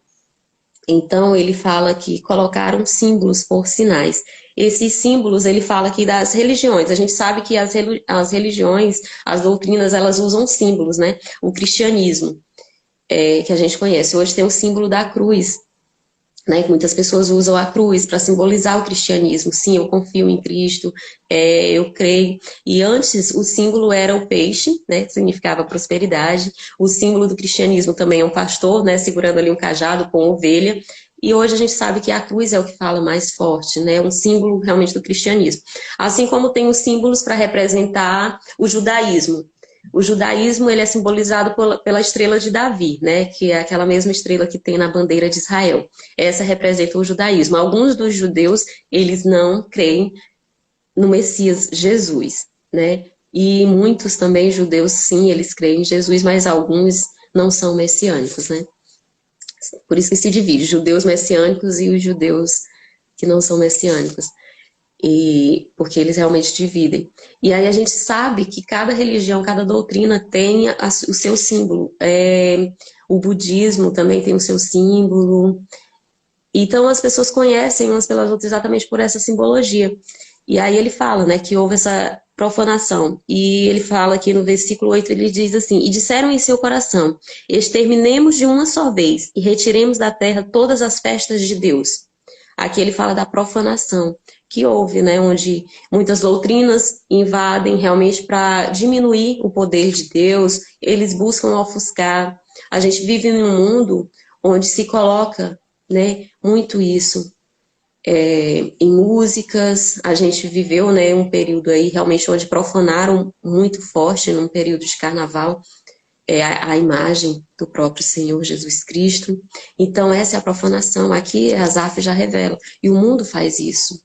Então, ele fala que colocaram símbolos por sinais. Esses símbolos, ele fala aqui das religiões. A gente sabe que as religiões, as doutrinas, elas usam símbolos, né? O cristianismo, que a gente conhece. Hoje tem o símbolo da cruz, né, que muitas pessoas usam a cruz para simbolizar o cristianismo. Sim, eu confio em Cristo, eu creio. E antes o símbolo era o peixe, né, que significava prosperidade. O símbolo do cristianismo também é um pastor, né, segurando ali um cajado com ovelha. E hoje a gente sabe que a cruz é o que fala mais forte, né, um símbolo realmente do cristianismo. Assim como tem os símbolos para representar o judaísmo. O judaísmo ele é simbolizado pela estrela de Davi, né? Que é aquela mesma estrela que tem na bandeira de Israel. Essa representa o judaísmo. Alguns dos judeus, eles não creem no Messias Jesus, né? E muitos também judeus, sim, eles creem em Jesus, mas alguns não são messiânicos, né? Por isso que se divide, judeus messiânicos e os judeus que não são messiânicos. Porque eles realmente dividem. E aí a gente sabe que cada religião, cada doutrina tem o seu símbolo. O budismo também tem o seu símbolo. Então as pessoas conhecem umas pelas outras exatamente por essa simbologia. E aí ele fala, né, que houve essa profanação. E ele fala aqui no versículo 8, ele diz assim: e disseram em seu coração, exterminemos de uma só vez e retiremos da terra todas as festas de Deus. Aqui ele fala da profanação que houve, né, onde muitas doutrinas invadem realmente para diminuir o poder de Deus, eles buscam ofuscar. A gente vive num mundo onde se coloca, né, muito isso em músicas. A gente viveu, né, um período aí realmente onde profanaram muito forte, num período de carnaval, a imagem do próprio Senhor Jesus Cristo. Então essa é a profanação. Aqui Asaf já revela. E o mundo faz isso.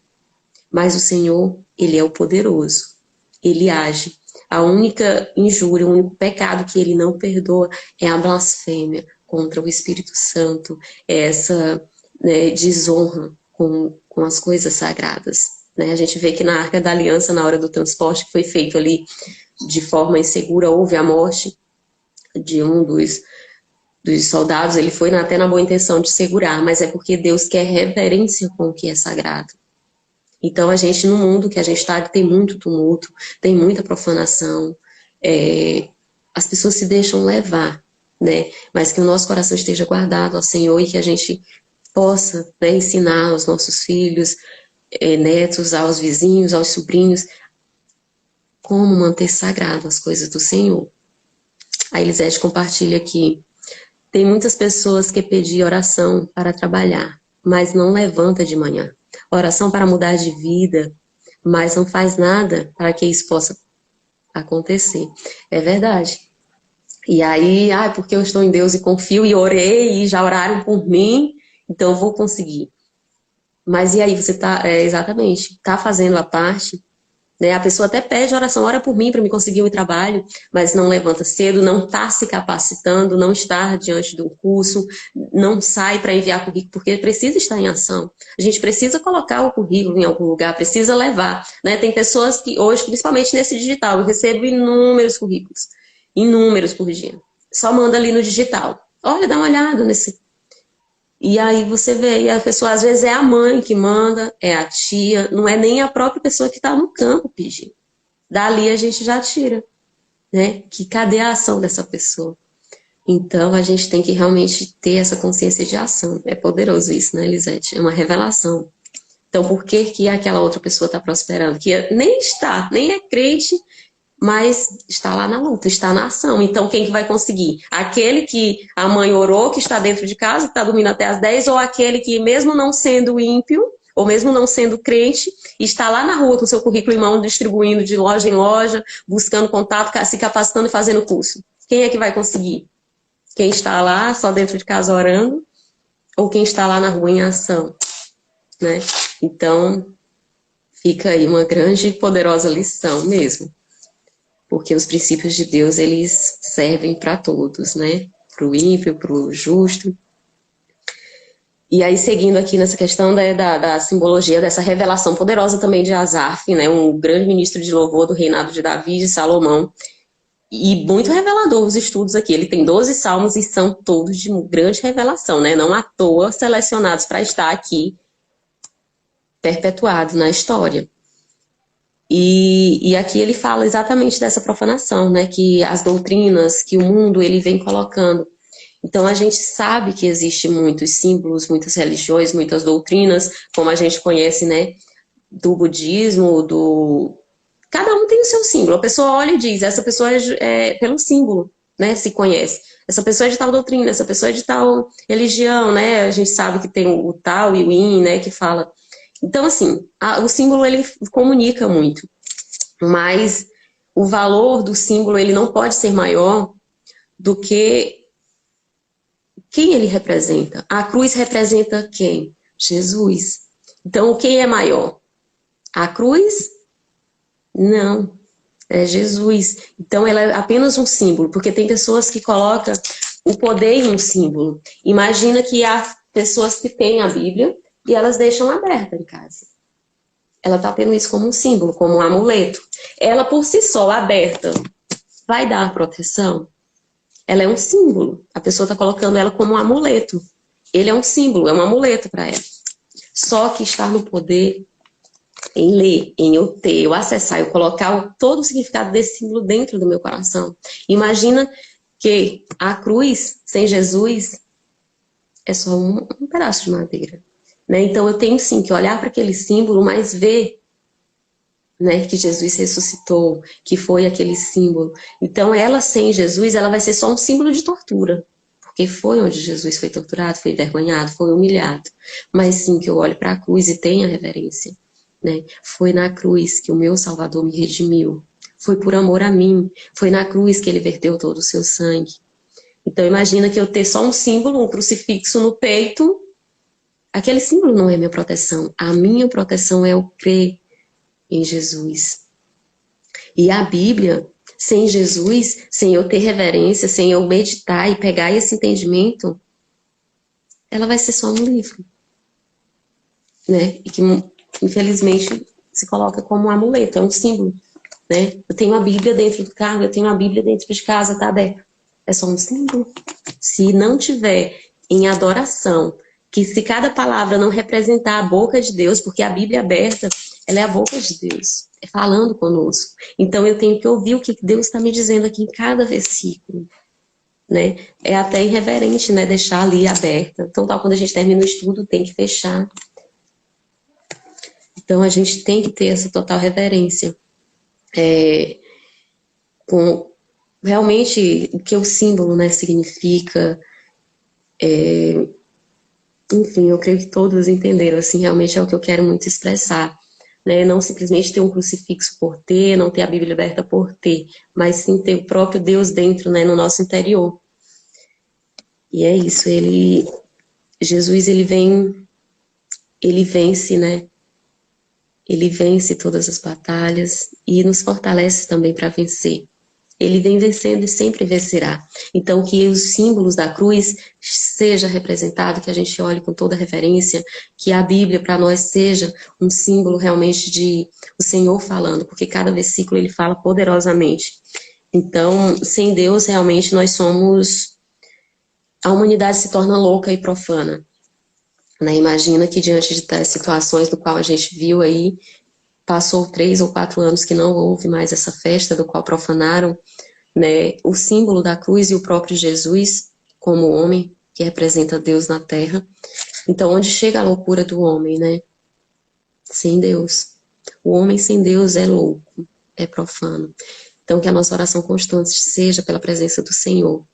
Mas o Senhor, Ele é o poderoso. Ele age. A única injúria, o único pecado que Ele não perdoa é a blasfêmia contra o Espírito Santo. É essa, né, desonra com as coisas sagradas. Né? A gente vê que na Arca da Aliança, na hora do transporte que foi feito ali de forma insegura, houve a morte de um dos soldados. Ele foi até na boa intenção de segurar, mas é porque Deus quer reverência com o que é sagrado. Então, a gente, no mundo que a gente está, tem muito tumulto, tem muita profanação, as pessoas se deixam levar, né? Mas que o nosso coração esteja guardado ao Senhor e que a gente possa, né, ensinar aos nossos filhos, netos, aos vizinhos, aos sobrinhos, como manter sagrado as coisas do Senhor. A Elisete compartilha aqui: tem muitas pessoas que pedem oração para trabalhar, mas não levanta de manhã. Oração para mudar de vida, mas não faz nada para que isso possa acontecer. É verdade. E aí, porque eu estou em Deus e confio e orei e já oraram por mim, então eu vou conseguir. Mas e aí, você está, exatamente, está fazendo a parte, né? A pessoa até pede oração, ora por mim para me conseguir um trabalho, mas não levanta cedo, não está se capacitando, não está diante do curso, não sai para enviar currículo, porque precisa estar em ação. A gente precisa colocar o currículo em algum lugar, precisa levar, né? Tem pessoas que hoje, principalmente nesse digital, eu recebo inúmeros currículos, inúmeros por dia. Só manda ali no digital. Olha, dá uma olhada nesse. E aí você vê, e a pessoa às vezes é a mãe que manda, é a tia, não é nem a própria pessoa que está no campo pedindo. Dali a gente já tira, né? Que cadê a ação dessa pessoa? Então a gente tem que realmente ter essa consciência de ação. É poderoso isso, né, Elisete? É uma revelação. Então por que aquela outra pessoa está prosperando? Que nem está, nem é crente, mas está lá na luta, está na ação. Então, quem que vai conseguir? Aquele que a mãe orou, que está dentro de casa, que está dormindo até as 10, ou aquele que, mesmo não sendo ímpio, ou mesmo não sendo crente, está lá na rua com seu currículo em mão, distribuindo de loja em loja, buscando contato, se capacitando e fazendo curso. Quem é que vai conseguir? Quem está lá só dentro de casa orando, ou quem está lá na rua em ação, né? Então, fica aí uma grande e poderosa lição mesmo. Porque os princípios de Deus, eles servem para todos, né? Para o ímpio, para o justo. E aí, seguindo aqui nessa questão da simbologia, dessa revelação poderosa também de Asaf, né? Um grande ministro de louvor do reinado de Davi e de Salomão. E muito revelador os estudos aqui. Ele tem 12 salmos e são todos de grande revelação, né? Não à toa selecionados para estar aqui perpetuados na história. E aqui ele fala exatamente dessa profanação, né? Que as doutrinas, que o mundo ele vem colocando. Então a gente sabe que existe muitos símbolos, muitas religiões, muitas doutrinas, como a gente conhece, né? Do budismo, cada um tem o seu símbolo. A pessoa olha e diz, essa pessoa é pelo símbolo, né? Se conhece. Essa pessoa é de tal doutrina, essa pessoa é de tal religião, né? A gente sabe que tem o tal e o yin, né? Que fala. Então, assim, o símbolo ele comunica muito, mas o valor do símbolo ele não pode ser maior do que quem ele representa. A cruz representa quem? Jesus. Então, quem é maior? A cruz? Não, é Jesus. Então, ela é apenas um símbolo, porque tem pessoas que colocam o poder em um símbolo. Imagina que há pessoas que têm a Bíblia e elas deixam aberta em casa. Ela está tendo isso como um símbolo, como um amuleto. Ela, por si só, aberta, vai dar proteção? Ela é um símbolo. A pessoa está colocando ela como um amuleto. Ele é um símbolo, é um amuleto para ela. Só que estar no poder, em ler, em eu ter, eu acessar, eu colocar todo o significado desse símbolo dentro do meu coração. Imagina que a cruz, sem Jesus, é só um pedaço de madeira. Né? Então eu tenho sim que olhar para aquele símbolo, mas ver, né, que Jesus ressuscitou, que foi aquele símbolo. Então ela sem Jesus, ela vai ser só um símbolo de tortura. Porque foi onde Jesus foi torturado, foi envergonhado, foi humilhado. Mas sim que eu olho para a cruz e tenha reverência. Né? Foi na cruz que o meu Salvador me redimiu. Foi por amor a mim. Foi na cruz que ele verteu todo o seu sangue. Então imagina que eu ter só um símbolo, um crucifixo no peito. Aquele símbolo não é minha proteção. A minha proteção é o crer em Jesus. E a Bíblia, sem Jesus, sem eu ter reverência, sem eu meditar e pegar esse entendimento, ela vai ser só um livro. Né? E que, infelizmente, se coloca como um amuleto, é um símbolo. Né? Eu tenho a Bíblia dentro do carro, eu tenho a Bíblia dentro de casa, está aberta. É só um símbolo. Se não tiver em adoração, que se cada palavra não representar a boca de Deus, porque a Bíblia aberta, ela é a boca de Deus, é falando conosco. Então eu tenho que ouvir o que Deus está me dizendo aqui em cada versículo. Né? É até irreverente, né? Deixar ali aberta. Então, quando a gente termina o estudo, tem que fechar. Então, a gente tem que ter essa total reverência. Com realmente o que o símbolo, né, significa. Enfim, eu creio que todos entenderam, assim, realmente é o que eu quero muito expressar. Né? Não simplesmente ter um crucifixo por ter, não ter a Bíblia aberta por ter, mas sim ter o próprio Deus dentro, né, no nosso interior. E é isso, Jesus, ele vence, né? Ele vence todas as batalhas e nos fortalece também para vencer. Ele vem vencendo e sempre vencerá. Então, que os símbolos da cruz seja representado, que a gente olhe com toda reverência, que a Bíblia para nós seja um símbolo realmente de o Senhor falando, porque cada versículo ele fala poderosamente. Então, sem Deus, realmente nós somos... A humanidade se torna louca e profana. Né? Imagina que diante de tais situações do qual a gente viu aí, passou 3 ou 4 anos que não houve mais essa festa do qual profanaram, né, o símbolo da cruz e o próprio Jesus como homem, que representa Deus na terra. Então, onde chega a loucura do homem, né? Sem Deus. O homem sem Deus é louco, é profano. Então, que a nossa oração constante seja pela presença do Senhor,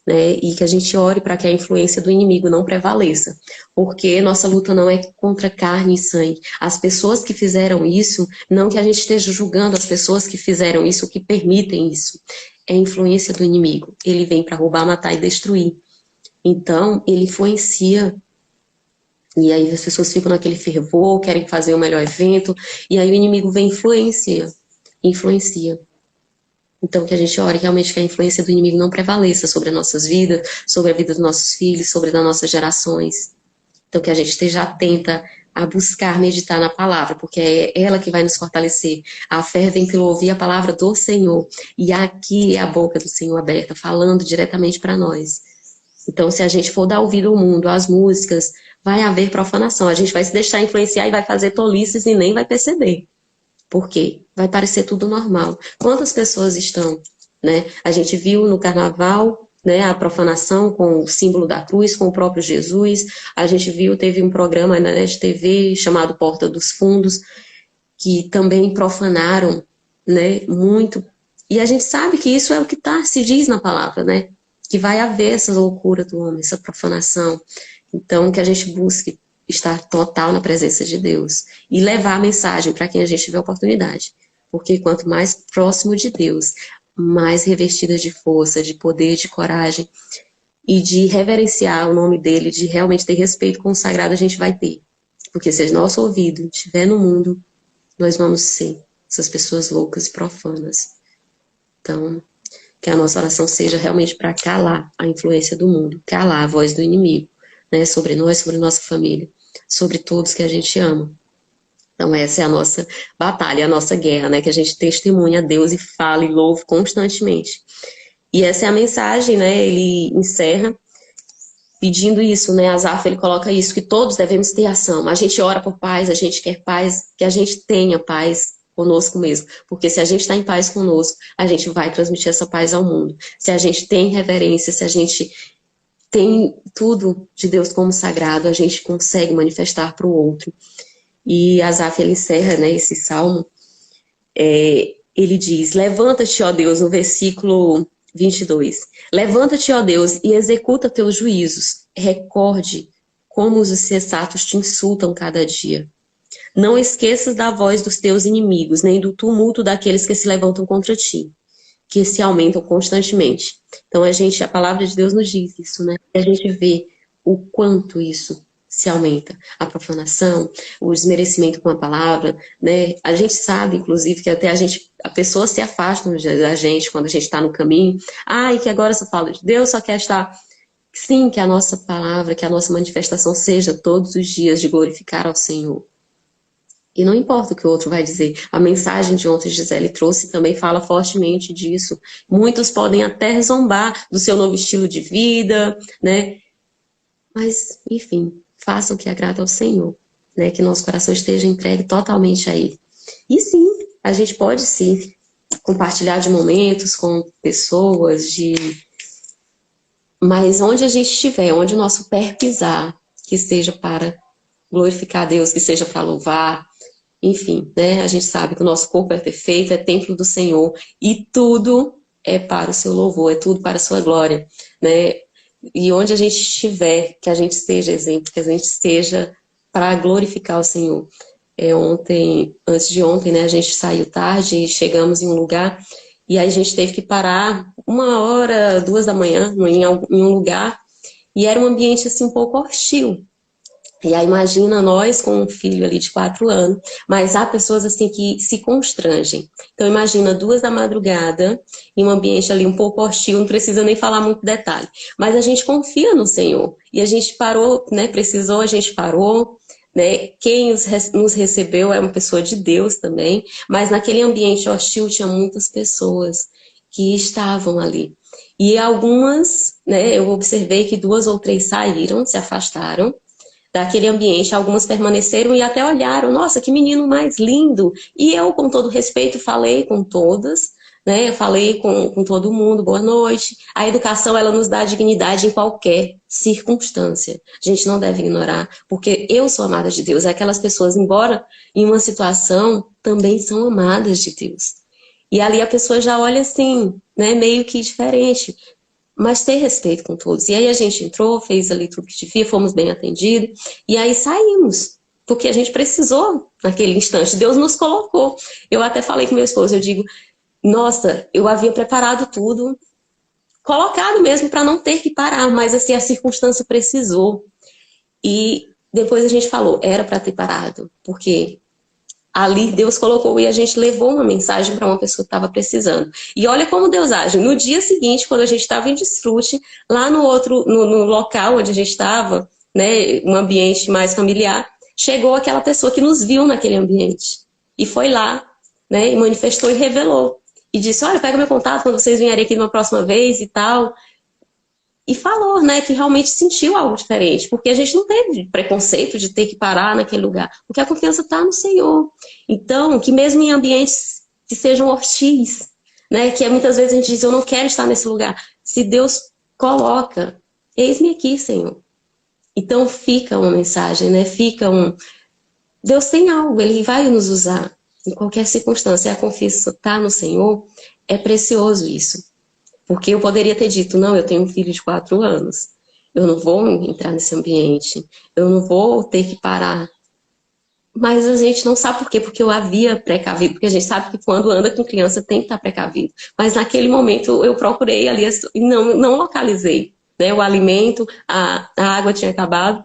né? E que a gente ore para que a influência do inimigo não prevaleça, porque nossa luta não é contra carne e sangue. As pessoas que fizeram isso, não que a gente esteja julgando as pessoas que fizeram isso, que permitem isso, é a influência do inimigo. Ele vem para roubar, matar e destruir. Então, ele influencia, e aí as pessoas ficam naquele fervor, querem fazer o melhor evento, e aí o inimigo vem e influencia. Então, que a gente ore realmente que a influência do inimigo não prevaleça sobre as nossas vidas, sobre a vida dos nossos filhos, sobre as nossas gerações. Então, que a gente esteja atenta a buscar meditar na palavra, porque é ela que vai nos fortalecer. A fé vem pelo ouvir a palavra do Senhor. E aqui é a boca do Senhor aberta, falando diretamente para nós. Então, se a gente for dar ouvido ao mundo, às músicas, vai haver profanação. A gente vai se deixar influenciar e vai fazer tolices e nem vai perceber. Por quê? Vai parecer tudo normal. Quantas pessoas estão, né? A gente viu no carnaval, né, a profanação com o símbolo da cruz, com o próprio Jesus. A gente viu, teve um programa na NET TV chamado Porta dos Fundos, que também profanaram, né, muito. E a gente sabe que isso é o que se diz na palavra, né? Que vai haver essa loucura do homem, essa profanação. Então, que a gente busque estar total na presença de Deus e levar a mensagem para quem a gente tiver oportunidade. Porque quanto mais próximo de Deus, mais revestidas de força, de poder, de coragem e de reverenciar o nome dele, de realmente ter respeito com o sagrado, a gente vai ter. Porque se nosso ouvido estiver no mundo, nós vamos ser essas pessoas loucas e profanas. Então, que a nossa oração seja realmente para calar a influência do mundo, calar a voz do inimigo, né, sobre nós, sobre nossa família, sobre todos que a gente ama. Então essa é a nossa batalha, a nossa guerra, né, que a gente testemunha a Deus e fala e louva constantemente. E essa é a mensagem, né, ele encerra pedindo isso, né, Asaf, ele coloca isso, que todos devemos ter ação. A gente ora por paz, a gente quer paz, que a gente tenha paz conosco mesmo, porque se a gente está em paz conosco, a gente vai transmitir essa paz ao mundo. Se a gente tem reverência, se a gente tem tudo de Deus como sagrado, a gente consegue manifestar para o outro. E Asaf, ele encerra, né, esse salmo, ele diz, levanta-te, ó Deus, no versículo 22, levanta-te, ó Deus, e executa teus juízos, recorde como os insensatos te insultam cada dia. Não esqueças da voz dos teus inimigos, nem do tumulto daqueles que se levantam contra ti, que se aumentam constantemente. Então a palavra de Deus nos diz isso, né? A gente vê o quanto isso se aumenta. A profanação, o desmerecimento com a palavra, né? A gente sabe, inclusive, que até a pessoa se afasta da gente quando a gente está no caminho. E que agora só fala de Deus, só quer estar... Sim, que a nossa palavra, que a nossa manifestação seja todos os dias de glorificar ao Senhor. E não importa o que o outro vai dizer. A mensagem de ontem, Gisele trouxe, também fala fortemente disso. Muitos podem até zombar do seu novo estilo de vida, né? Mas, enfim, façam o que agrada ao Senhor, né? Que nosso coração esteja entregue totalmente a Ele. E sim, a gente pode sim compartilhar de momentos com pessoas, mas onde a gente estiver, onde o nosso pé pisar, que seja para glorificar a Deus, que seja para louvar. Enfim, né, a gente sabe que o nosso corpo é perfeito, é templo do Senhor, e tudo é para o seu louvor, é tudo para a sua glória, né? E onde a gente estiver, que a gente esteja exemplo, que a gente esteja para glorificar o Senhor. Antes de ontem, né, a gente saiu tarde e chegamos em um lugar, e aí a gente teve que parar 1h, 2h em um lugar, e era um ambiente assim um pouco hostil. E aí imagina nós com um filho ali de 4 anos, mas há pessoas assim que se constrangem. Então imagina 2h em um ambiente ali um pouco hostil, não precisa nem falar muito detalhe. Mas a gente confia no Senhor. E a gente parou, né? Precisou, a gente parou. Né? Quem nos recebeu é uma pessoa de Deus também. Mas naquele ambiente hostil tinha muitas pessoas que estavam ali. E algumas, né? Eu observei que 2 ou 3 saíram, se afastaram daquele ambiente, algumas permaneceram e até olharam, nossa, que menino mais lindo. E eu, com todo respeito, falei com todas, né? Eu falei com todo mundo, boa noite. A educação, ela nos dá dignidade em qualquer circunstância. A gente não deve ignorar, porque eu sou amada de Deus. Aquelas pessoas, embora em uma situação, também são amadas de Deus. E ali a pessoa já olha assim, né, meio que diferente, mas ter respeito com todos. E aí a gente entrou, fez ali tudo que devia, fomos bem atendidos, e aí saímos, porque a gente precisou naquele instante, Deus nos colocou. Eu até falei com meu esposo, eu digo, nossa, eu havia preparado tudo, colocado mesmo para não ter que parar, mas assim, a circunstância precisou. E depois a gente falou, era para ter parado, porque ali Deus colocou e a gente levou uma mensagem para uma pessoa que estava precisando. E olha como Deus age. No dia seguinte, quando a gente estava em desfrute, lá no local onde a gente estava, né, um ambiente mais familiar, chegou aquela pessoa que nos viu naquele ambiente. E foi lá, né, e manifestou e revelou. E disse, olha, pega meu contato quando vocês vierem aqui uma próxima vez e tal. E falou, né, que realmente sentiu algo diferente, porque a gente não teve preconceito de ter que parar naquele lugar, porque a confiança está no Senhor. Então, que mesmo em ambientes que sejam hostis, né, que muitas vezes a gente diz, eu não quero estar nesse lugar, se Deus coloca, eis-me aqui, Senhor. Então fica uma mensagem, né, Deus tem algo, Ele vai nos usar em qualquer circunstância, a confiança está no Senhor, é precioso isso. Porque eu poderia ter dito, não, eu tenho um filho de 4 anos, eu não vou entrar nesse ambiente, eu não vou ter que parar. Mas a gente não sabe por quê, porque eu havia precavido, porque a gente sabe que quando anda com criança tem que estar precavido. Mas naquele momento eu procurei ali e não localizei, né? O alimento, a água tinha acabado,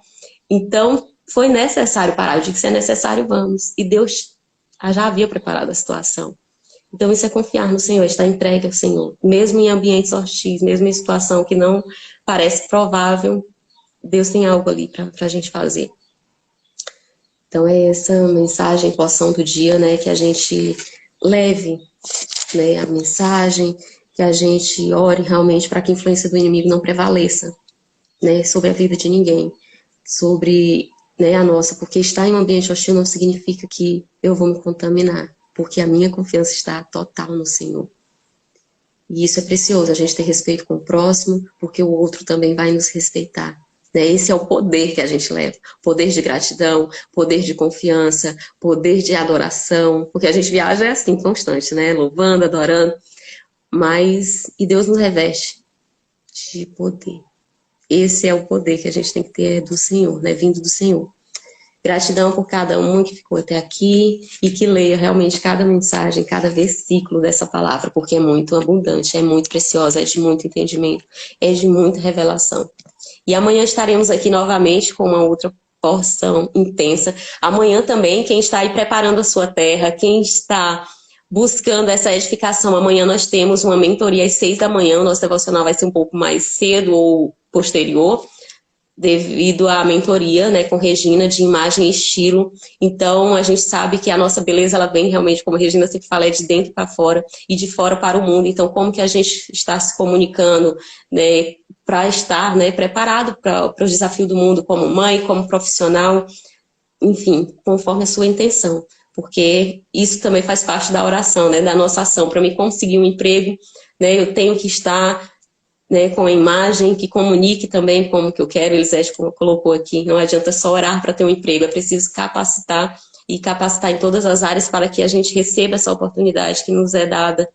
então foi necessário parar. Eu disse, se é necessário, vamos. E Deus já havia preparado a situação. Então isso é confiar no Senhor, estar entregue ao Senhor. Mesmo em ambientes hostis, mesmo em situação que não parece provável, Deus tem algo ali para a gente fazer. Então é essa mensagem, poção do dia, né, que a gente leve, né, a mensagem, que a gente ore realmente para que a influência do inimigo não prevaleça, né, sobre a vida de ninguém, sobre, né, a nossa, porque estar em um ambiente hostil não significa que eu vou me contaminar, porque a minha confiança está total no Senhor. E isso é precioso, a gente ter respeito com o próximo, porque o outro também vai nos respeitar. Esse é o poder que a gente leva. Poder de gratidão, poder de confiança, poder de adoração, porque a gente viaja é assim, constante, né? Louvando, adorando. E Deus nos reveste de poder. Esse é o poder que a gente tem que ter do Senhor, né? Vindo do Senhor. Gratidão por cada um que ficou até aqui e que leia realmente cada mensagem, cada versículo dessa palavra, porque é muito abundante, é muito preciosa, é de muito entendimento, é de muita revelação. E amanhã estaremos aqui novamente com uma outra porção intensa. Amanhã também, quem está aí preparando a sua terra, quem está buscando essa edificação, amanhã nós temos uma mentoria às 6 da manhã, o nosso devocional vai ser um pouco mais cedo ou posterior, devido à mentoria, né, com Regina, de imagem e estilo. Então, a gente sabe que a nossa beleza, ela vem realmente, como a Regina sempre fala, é de dentro para fora e de fora para o mundo. Então, como que a gente está se comunicando, né, para estar, né, preparado para o desafio do mundo como mãe, como profissional, enfim, conforme a sua intenção. Porque isso também faz parte da oração, né, da nossa ação. Para mim conseguir um emprego, né, eu tenho que estar, né, com a imagem que comunique também como que eu quero. Elisete colocou aqui, não adianta só orar para ter um emprego, é preciso capacitar e capacitar em todas as áreas para que a gente receba essa oportunidade que nos é dada.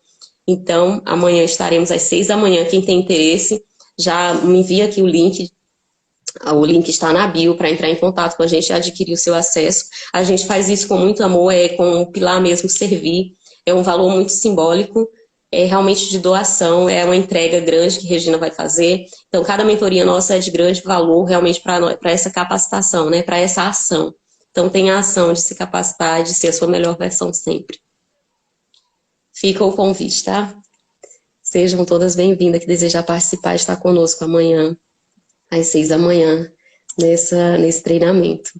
Então, amanhã estaremos às 6 da manhã, quem tem interesse, já me envia aqui o link está na bio para entrar em contato com a gente e adquirir o seu acesso. A gente faz isso com muito amor, com o pilar mesmo servir, é um valor muito simbólico, é realmente de doação, é uma entrega grande que a Regina vai fazer. Então, cada mentoria nossa é de grande valor realmente para essa capacitação, né? Para essa ação. Então, tem a ação de se capacitar, de ser a sua melhor versão sempre. Fica o convite, tá? Sejam todas bem-vindas que desejam participar e estar conosco amanhã, às 6 da manhã, nesse treinamento.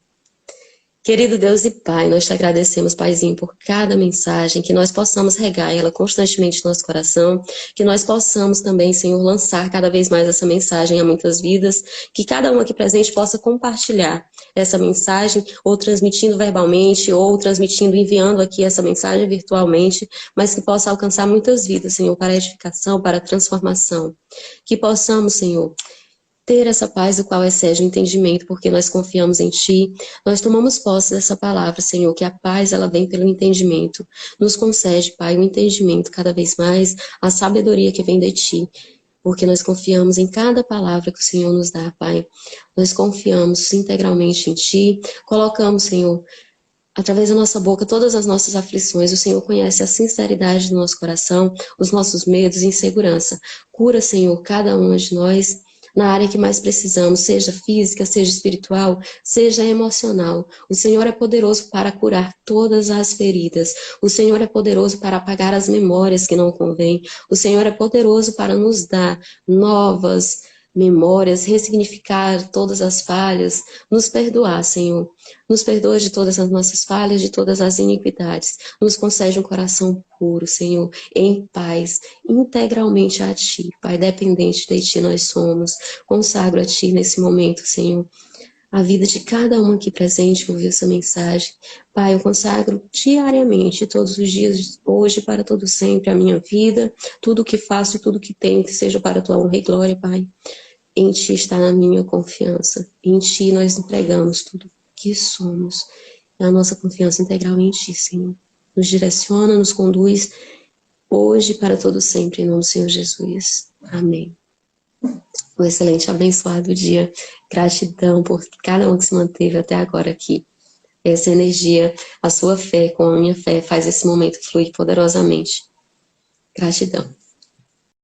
Querido Deus e Pai, nós te agradecemos, Paizinho, por cada mensagem, que nós possamos regar ela constantemente no nosso coração, que nós possamos também, Senhor, lançar cada vez mais essa mensagem a muitas vidas, que cada um aqui presente possa compartilhar essa mensagem, ou transmitindo verbalmente, ou transmitindo, enviando aqui essa mensagem virtualmente, mas que possa alcançar muitas vidas, Senhor, para edificação, para transformação. Que possamos, Senhor, ter essa paz do qual excede o entendimento, porque nós confiamos em Ti. Nós tomamos posse dessa palavra, Senhor, que a paz ela vem pelo entendimento. Nos concede, Pai, o entendimento cada vez mais, a sabedoria que vem de Ti, porque nós confiamos em cada palavra que o Senhor nos dá, Pai. Nós confiamos integralmente em Ti, colocamos, Senhor, através da nossa boca, todas as nossas aflições. O Senhor conhece a sinceridade do nosso coração, os nossos medos e insegurança. Cura, Senhor, cada uma de nós na área que mais precisamos, seja física, seja espiritual, seja emocional. O Senhor é poderoso para curar todas as feridas. O Senhor é poderoso para apagar as memórias que não convêm. O Senhor é poderoso para nos dar novas memórias, ressignificar todas as falhas, nos perdoar, Senhor. Nos perdoa de todas as nossas falhas, de todas as iniquidades. Nos concede um coração puro, Senhor, em paz, integralmente a Ti. Pai, dependente de Ti nós somos. Consagro a Ti nesse momento, Senhor, a vida de cada um aqui presente que ouviu essa mensagem. Pai, eu consagro diariamente, todos os dias, hoje, para todo sempre, a minha vida, tudo o que faço, tudo que tenho, que seja para a Tua honra e glória, Pai. Em Ti está a minha confiança. Em Ti nós entregamos tudo que somos. A nossa confiança integral em Ti, Senhor. Nos direciona, nos conduz, hoje para todo sempre, em nome do Senhor Jesus. Amém. Um excelente, abençoado dia. Gratidão por cada um que se manteve até agora aqui. Essa energia, a sua fé com a minha fé, faz esse momento fluir poderosamente. Gratidão.